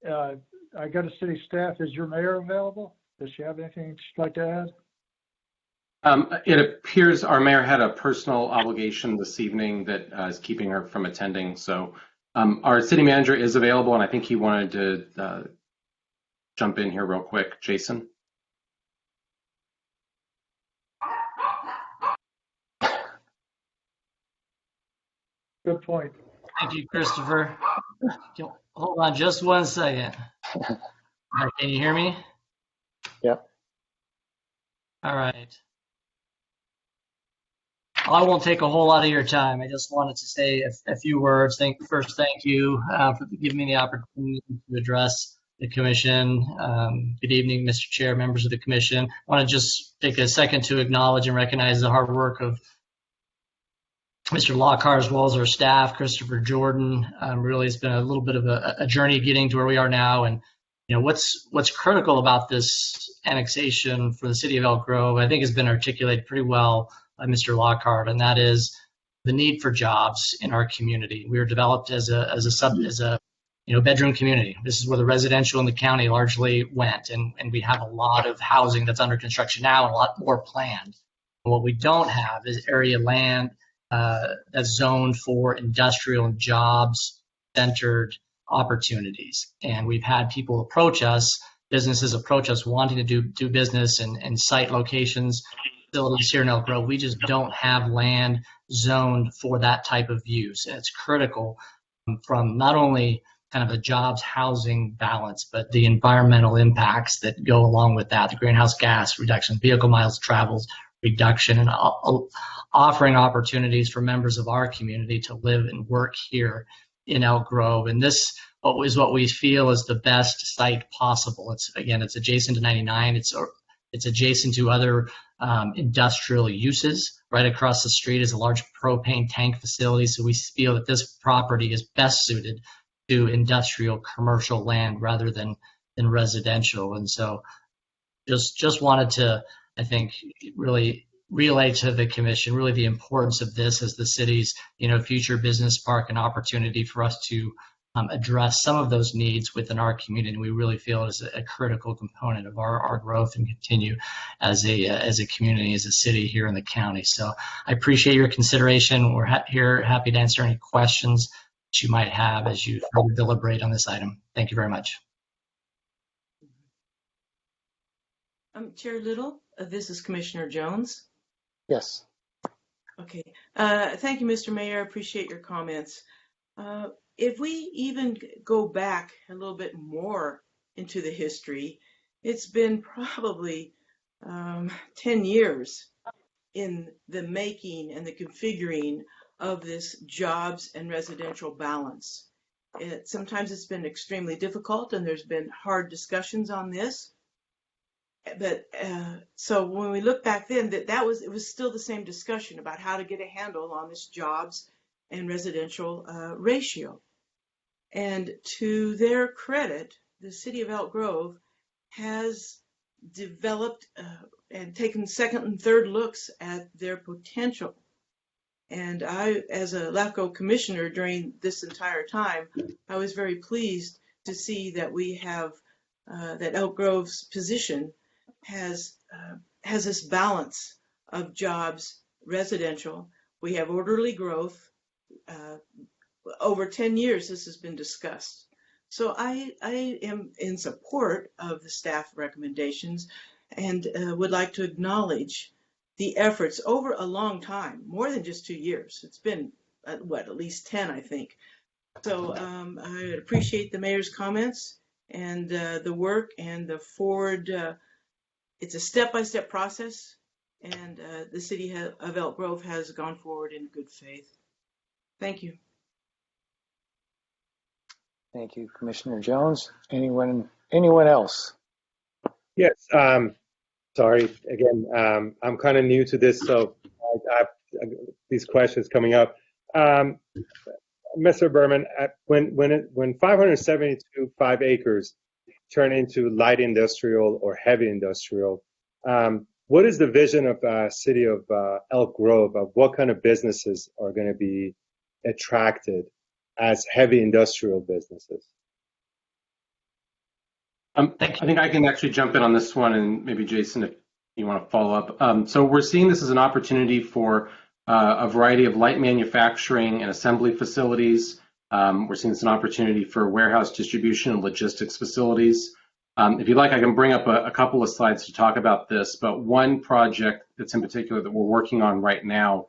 got a city staff. Is your mayor available? Does she have anything she'd like to add? It appears our mayor had a personal obligation this evening that is keeping her from attending. So our city manager is available, and I think he wanted to jump in here real quick. Jason? Good point. Thank you, Christopher. Hold on just 1 second. Right, can you hear me? Yep. All right. I won't take a whole lot of your time. I just wanted to say a few words. First, thank you for giving me the opportunity to address the commission. Good evening, Mr. Chair, members of the commission. I want to just take a second to acknowledge and recognize the hard work of Mr. Lockhart, as well as our staff, Christopher Jordan. Really, it's been a little bit of a journey getting to where we are now. And you know what's critical about this annexation for the city of Elk Grove, I think, has been articulated pretty well by Mr. Lockhart, and that is the need for jobs in our community. We were developed as a bedroom community. This is where the residential in the county largely went, and we have a lot of housing that's under construction now and a lot more planned. And what we don't have is area land that's zoned for industrial and jobs-centered opportunities. And we've had people approach us, businesses approach us wanting to do business and site locations, facilities here in Elk Grove. We just don't have land zoned for that type of use. And it's critical from not only kind of a jobs housing balance, but the environmental impacts that go along with that, the greenhouse gas reduction, vehicle miles traveled reduction, and offering opportunities for members of our community to live and work here in Elk Grove. And this is what we feel is the best site possible. It's adjacent to 99. It's adjacent to other industrial uses. Right across the street is a large propane tank facility. So we feel that this property is best suited to industrial commercial land rather than residential. And so just wanted to, I think, really relay to the commission really the importance of this as the city's future business park and opportunity for us to address some of those needs within our community. We really feel it is a critical component of our growth and continue as a community, as a city here in the county. So I appreciate your consideration. We're here happy to answer any questions that you might have as you further deliberate on this item. Thank you very much. Chair Little, this is Commissioner Jones. Yes. Okay. Thank you, Mr. Mayor. I appreciate your comments. If we even go back a little bit more into the history, it's been probably 10 years in the making and the configuring of this jobs and residential balance. Sometimes it's been extremely difficult, and there's been hard discussions on this. But so when we look back then, it was still the same discussion about how to get a handle on this jobs and residential ratio. And to their credit, the city of Elk Grove has developed and taken second and third looks at their potential. And I, as a LAFCo commissioner during this entire time, I was very pleased to see that we have, that Elk Grove's position has this balance of jobs, residential. We have orderly growth. Over 10 years, this has been discussed. So I am in support of the staff recommendations and would like to acknowledge the efforts over a long time, more than just 2 years. It's been, at least 10, I think. So I appreciate the mayor's comments and the work and the forward. It's a step-by-step process, and the city of Elk Grove has gone forward in good faith. Thank you. Thank you, Commissioner Jones. Anyone else? Yes. Sorry again. I'm kind of new to this, so I have these questions coming up. Mr. Berman, when 572 5 acres turn into light industrial or heavy industrial, what is the vision of city of Elk Grove of what kind of businesses are going to be attracted as heavy industrial businesses? I think I can actually jump in on this one, and maybe Jason, if you want to follow up. So we're seeing this as an opportunity for a variety of light manufacturing and assembly facilities. We're seeing this as an opportunity for warehouse distribution and logistics facilities. If you'd like, I can bring up a couple of slides to talk about this, but one project that's in particular that we're working on right now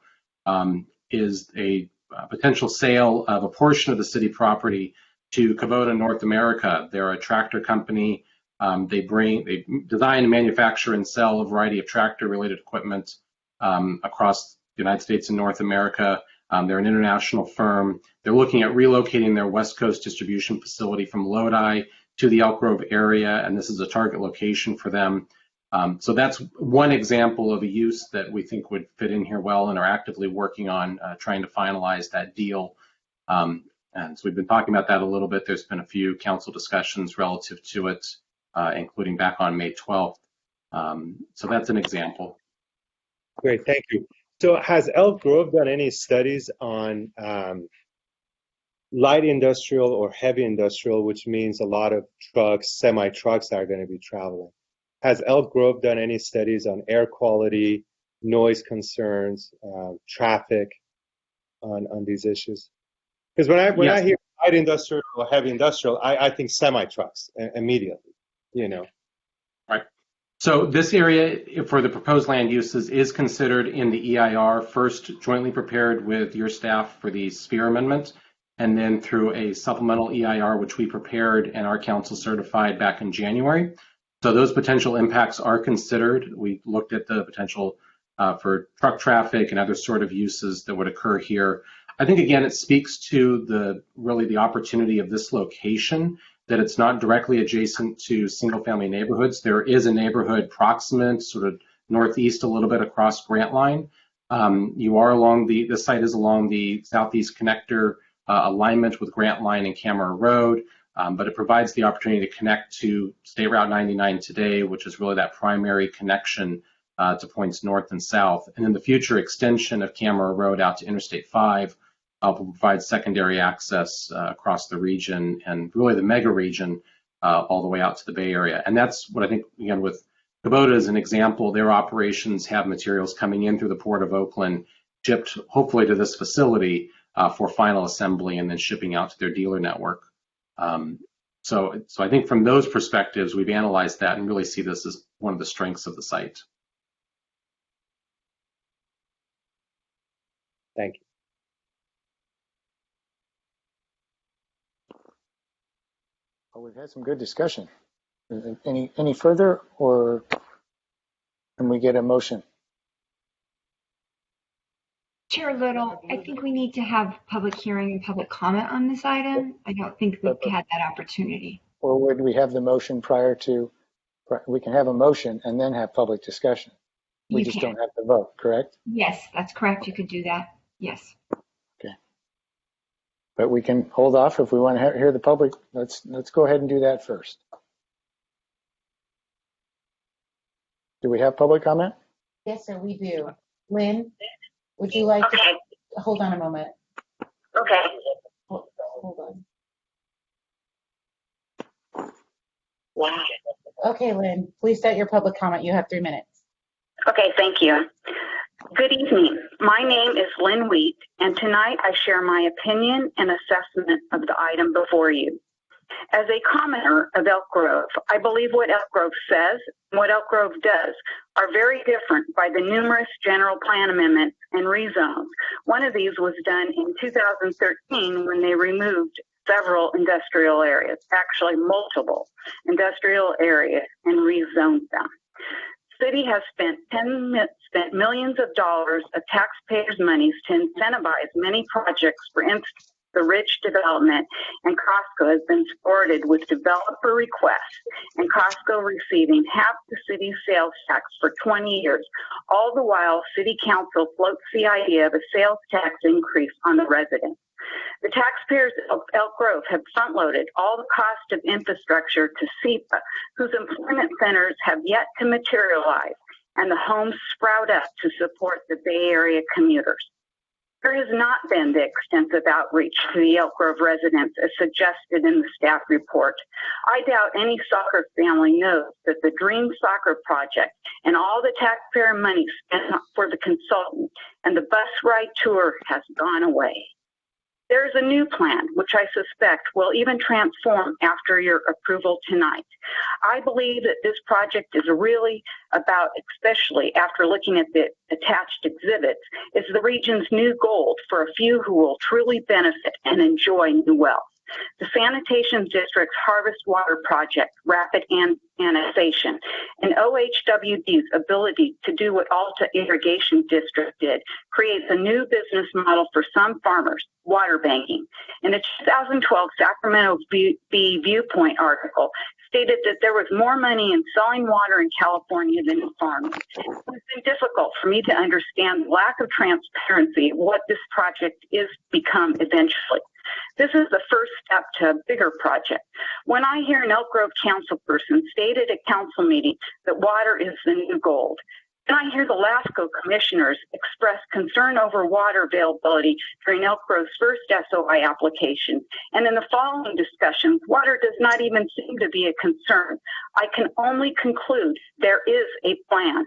is a potential sale of a portion of the city property to Kubota North America. They're a tractor company. They design, manufacture, and sell a variety of tractor-related equipment across the United States and North America. They're an international firm. They're looking at relocating their West Coast distribution facility from Lodi to the Elk Grove area, and this is a target location for them. So that's one example of a use that we think would fit in here well and are actively working on trying to finalize that deal. And so we've been talking about that a little bit. There's been a few council discussions relative to it, including back on May 12th. So that's an example. Great, thank you. So has Elk Grove done any studies on light industrial or heavy industrial, which means a lot of trucks, semi-trucks are going to be traveling? Has Elk Grove done any studies on air quality, noise concerns, traffic on these issues? Because when I hear light industrial or heavy industrial, I think semi-trucks immediately, you know. Right. So this area for the proposed land uses is considered in the EIR, first jointly prepared with your staff for the Sphere Amendment, and then through a supplemental EIR, which we prepared and our council certified back in January. So those potential impacts are considered. We looked at the potential for truck traffic and other sort of uses that would occur here. I think, again, it speaks to the opportunity of this location, that it's not directly adjacent to single-family neighborhoods. There is a neighborhood proximate, sort of northeast a little bit across Grantline. You are along the site is along the southeast connector alignment with Grantline and Camera Road, but it provides the opportunity to connect to State Route 99 today, which is really that primary connection to points north and south. And then the future extension of Camera Road out to Interstate 5 will provide secondary access across the region and really the mega region all the way out to the Bay Area. And that's what I think, again, with Kubota as an example, their operations have materials coming in through the Port of Oakland, shipped hopefully to this facility for final assembly and then shipping out to their dealer network. So I think from those perspectives, we've analyzed that and really see this as one of the strengths of the site. Thank you. Well, we've had some good discussion. Any further, or can we get a motion? Chair Little, I think we need to have public hearing and public comment on this item. I don't think we've had that opportunity. Or would we have the motion prior to? We can have a motion and then have public discussion. We just don't have to vote, correct? Yes, that's correct. You could do that. Yes. Okay. But we can hold off if we want to hear the public. Let's go ahead and do that first. Do we have public comment? Yes, sir, we do. Lynn, would you like hold on a moment. Okay. Hold on. Wow. Okay, Lynn, please start your public comment. You have 3 minutes. Okay, thank you. Good evening. My name is Lynn Wheat, and tonight I share my opinion and assessment of the item before you. As a commenter of Elk Grove, I believe what Elk Grove says and what Elk Grove does are very different by the numerous general plan amendments and rezones. One of these was done in 2013 when they removed several industrial areas, actually multiple industrial areas, and rezoned them. City has spent millions of dollars of taxpayers' monies to incentivize many projects. For instance, the Ridge development, and Costco has been supported with developer requests, and Costco receiving half the city's sales tax for 20 years. All the while, City Council floats the idea of a sales tax increase on the residents. The taxpayers of Elk Grove have front-loaded all the cost of infrastructure to SEPA, whose employment centers have yet to materialize, and the homes sprout up to support the Bay Area commuters. There has not been the extensive outreach to the Elk Grove residents as suggested in the staff report. I doubt any soccer family knows that the Dream Soccer Project and all the taxpayer money spent for the consultant and the bus ride tour has gone away. There is a new plan, which I suspect will even transform after your approval tonight. I believe that this project is really about, especially after looking at the attached exhibits, is the region's new gold for a few who will truly benefit and enjoy new wealth. The Sanitation District's Harvest Water Project, rapid annexation, and OHWD's ability to do what Alta Irrigation District did creates a new business model for some farmers, water banking. In a 2012 Sacramento Bee Viewpoint article, stated that there was more money in selling water in California than in farming. It's been difficult for me to understand the lack of transparency of what this project is become eventually. This is the first step to a bigger project. When I hear an Elk Grove councilperson state at a council meeting that water is the new gold, and I hear the LAFCo commissioners express concern over water availability during Elk Grove's first SOI application, and in the following discussions, water does not even seem to be a concern. I can only conclude there is a plan.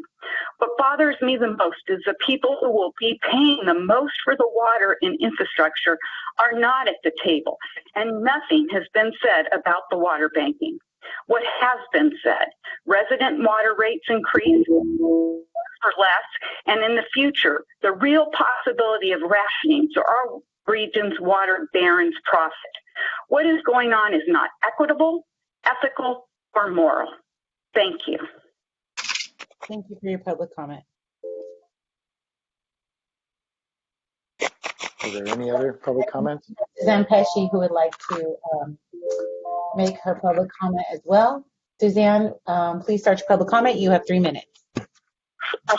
What bothers me the most is the people who will be paying the most for the water and infrastructure are not at the table, and nothing has been said about the water banking. What has been said, resident water rates increase for less, and in the future, the real possibility of rationing to our region's water barons' profit. What is going on is not equitable, ethical, or moral. Thank you. Thank you for your public comment. Are there any other public comments? Suzanne Pesci, who would like to make her public comment as well. Suzanne, please start your public comment. You have 3 minutes.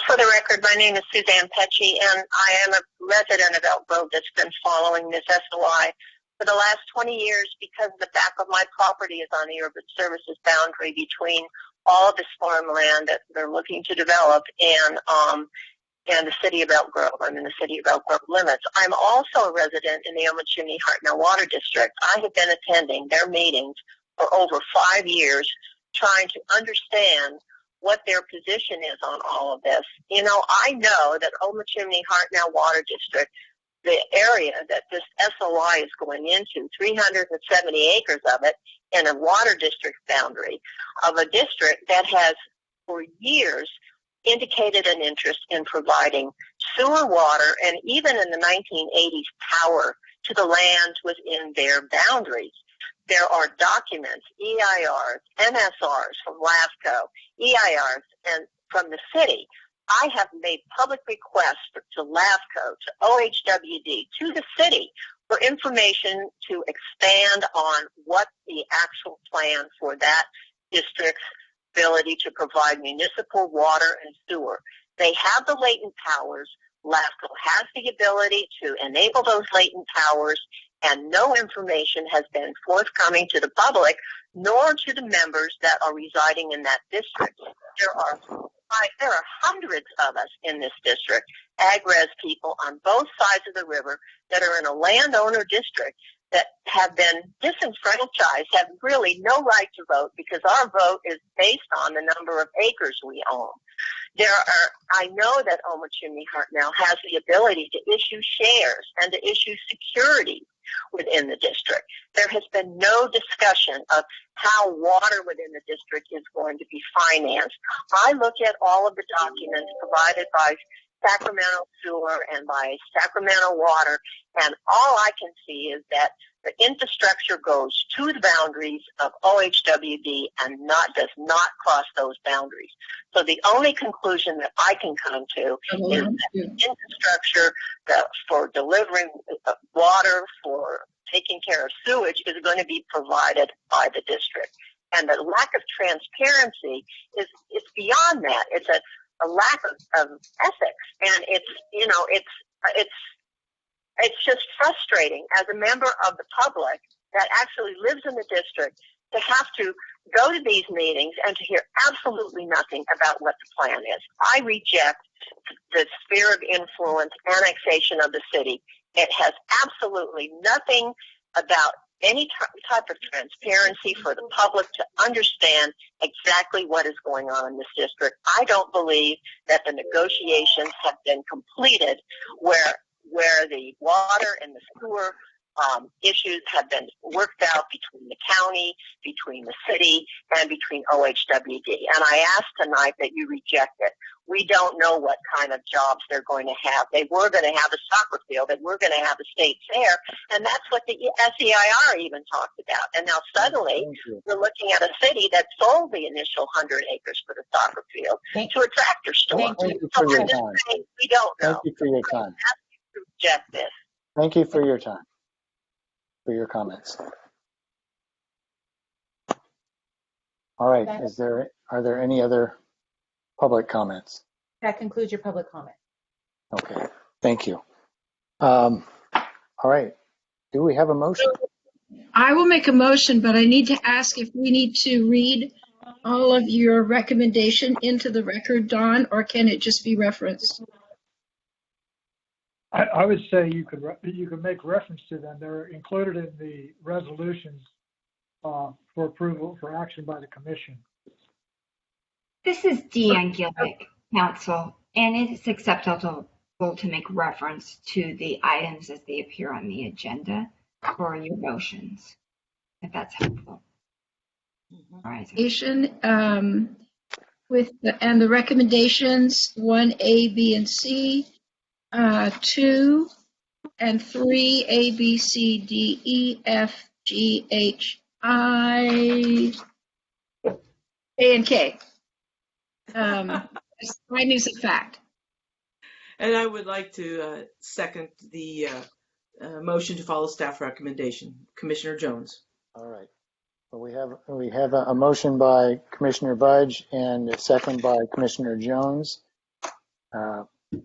For the record, my name is Suzanne Pesci, and I am a resident of Elk Grove that's been following this SOI for the last 20 years because the back of my property is on the urban services boundary between all of this farmland that they're looking to develop and the city of Elk Grove. I'm in the city of Elk Grove limits. I'm also a resident in the Elma Chimney Hartnell Water District. I have been attending their meetings for over 5 years trying to understand what their position is on all of this. You know, I know that Elma Chimney Hartnell Water District, the area that this SOI is going into, 370 acres of it, in a water district boundary of a district that has for years indicated an interest in providing sewer water and even in the 1980s power to the lands within their boundaries. There are documents, EIRs, MSRs from LAFCo, EIRs, and from the city. I have made public requests to LAFCo, to OHWD, to the city for information to expand on what the actual plan for that district's ability to provide municipal water and sewer. They have the latent powers. LAFCo has the ability to enable those latent powers, and no information has been forthcoming to the public nor to the members that are residing in that district. There are there are hundreds of us in this district, ag-res people on both sides of the river that are in a landowner district that have been disenfranchised, have really no right to vote because our vote is based on the number of acres we own. I know that Oma Chimney Heart now has the ability to issue shares and to issue security within the district. There has been no discussion of how water within the district is going to be financed. I look at all of the documents provided by Sacramento Sewer and by Sacramento Water, and all I can see is that the infrastructure goes to the boundaries of OHWD and does not cross those boundaries. So the only conclusion that I can come to is that the infrastructure for delivering water, for taking care of sewage, is going to be provided by the district. And the lack of transparency it's beyond that. It's a lack of ethics, and it's just frustrating as a member of the public that actually lives in the district to have to go to these meetings and to hear absolutely nothing about what the plan is. I reject the sphere of influence annexation of the city. It has absolutely nothing about any type of transparency for the public to understand exactly what is going on in this district. I don't believe that the negotiations have been completed where the water and the sewer issues have been worked out between the county, between the city, and between OHWD. And I ask tonight that you reject it. We don't know what kind of jobs they're going to have. They were going to have a soccer field. They were going to have a state fair. And that's what the SEIR even talked about. And now suddenly we're looking at a city that sold the initial 100 acres for the soccer field to a tractor store. Thank you for your time. We don't know. Thank you for your time. I ask you to reject this. Thank you for your time, for your comments. All right, are there any other public comments? That concludes your public comment. Okay, thank you. All right, do we have a motion? I will make a motion, but I need to ask if we need to read all of your recommendation into the record, Dawn, or can it just be referenced? I would say you could make reference to them. They're included in the resolutions for approval for action by the commission. This is Deanne Gillick, counsel, and it is acceptable to make reference to the items as they appear on the agenda for your motions, if that's helpful. All right. With the recommendations 1A, B, and C, 2 and 3, A, B, C, D, E, F, G, H, I, A, and K. Findings of fact. And I would like to second the motion to follow staff recommendation. Commissioner Jones. All right. Well, we have a motion by Commissioner Budge and a second by Commissioner Jones.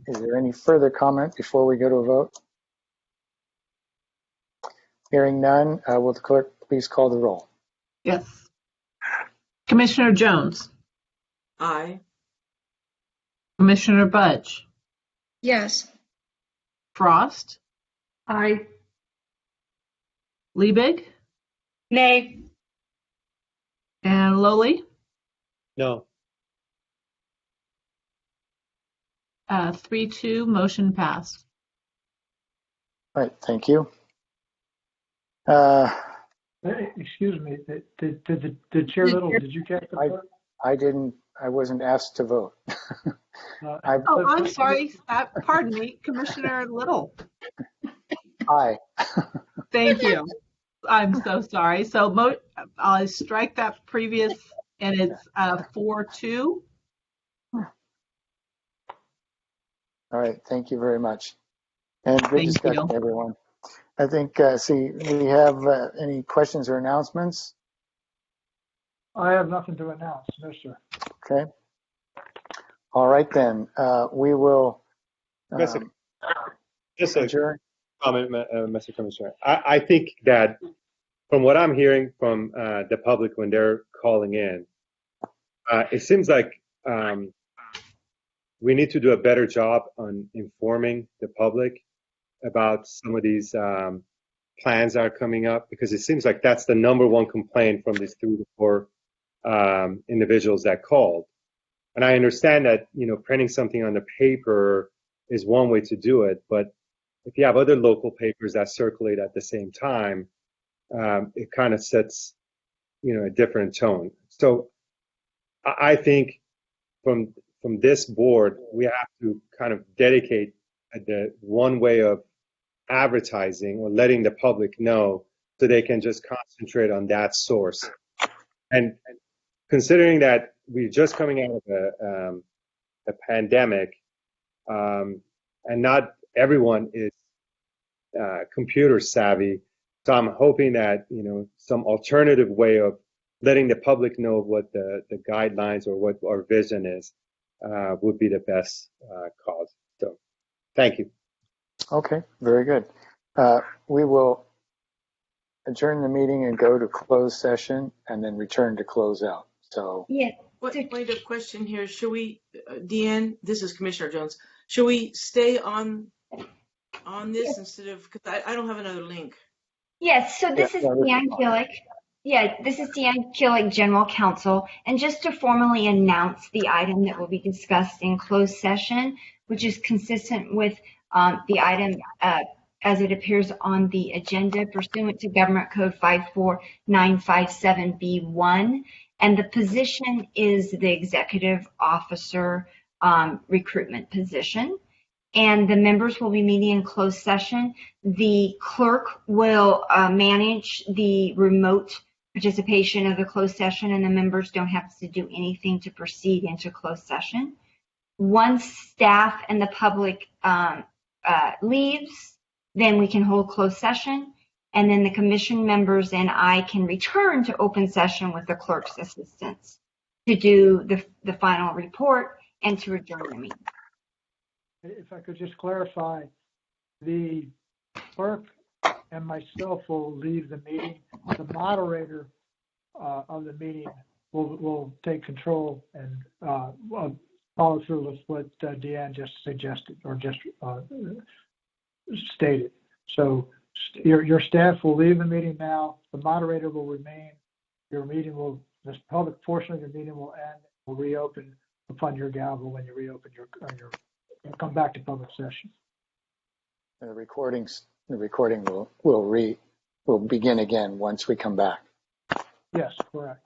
Is there any further comment before we go to a vote? Hearing none, will the clerk please call the roll? Yes. Commissioner Jones. Aye. Commissioner Budge. Yes. Frost. Aye. Liebig. Nay. And Lowly. No. 3-2, motion passed. All right, thank you. Excuse me, did Chair Little, did you catch the vote? I wasn't asked to vote. I'm sorry. Pardon me, Commissioner Little. Aye. Thank you. I'm so sorry. So I'll strike that previous, and it's 4-2. All right, thank you very much. And good discussion, everyone. I think, we have any questions or announcements? I have nothing to announce, no, sir. Okay. All right, then. We will just a comment, Mr. Commissioner. I think that from what I'm hearing from the public when they're calling in, it seems like we need to do a better job on informing the public about some of these plans that are coming up, because it seems like that's the number one complaint from these 3 to 4 individuals that called. And I understand that, printing something on the paper is one way to do it, but if you have other local papers that circulate at the same time, it kind of sets, a different tone. So I think from this board, we have to kind of dedicate the one way of advertising or letting the public know so they can just concentrate on that source. And considering that we're just coming out of a pandemic, and not everyone is computer savvy, so I'm hoping that some alternative way of letting the public know what the guidelines or what our vision is would be the best cause. So, thank you. Okay, very good. We will adjourn the meeting and go to closed session and then return to close out. So Yeah. Wait, a question here. Should we, Deanne, this is Commissioner Jones, should we stay on this instead of, because I don't have another link. Yes, so this is Deanne Gillick. Yeah, this is Deanne Gillick, General Counsel. And just to formally announce the item that will be discussed in closed session, which is consistent with the item as it appears on the agenda pursuant to Government Code 54957B1. And the position is the Executive Officer recruitment position. And the members will be meeting in closed session. The clerk will manage the remote participation of the closed session, and the members don't have to do anything to proceed into closed session. Once staff and the public leaves, then we can hold closed session, and then the commission members and I can return to open session with the clerk's assistance to do the final report and to adjourn the meeting. If I could just clarify, the clerk and myself will leave the meeting. The moderator of the meeting will take control and follow through with what Deanne just suggested or just stated. So your staff will leave the meeting now. The moderator will remain. This public portion of your meeting will end. Will reopen upon your gavel when you reopen your come back to public session. the recording will begin again once we come back. Yes, correct.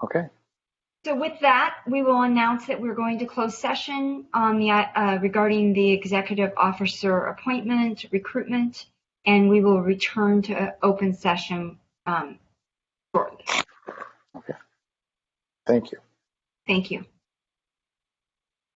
Okay. So with that, we will announce that we're going to close session on the regarding the executive officer appointment, recruitment, and we will return to open session shortly. Okay. Thank you. Thank you.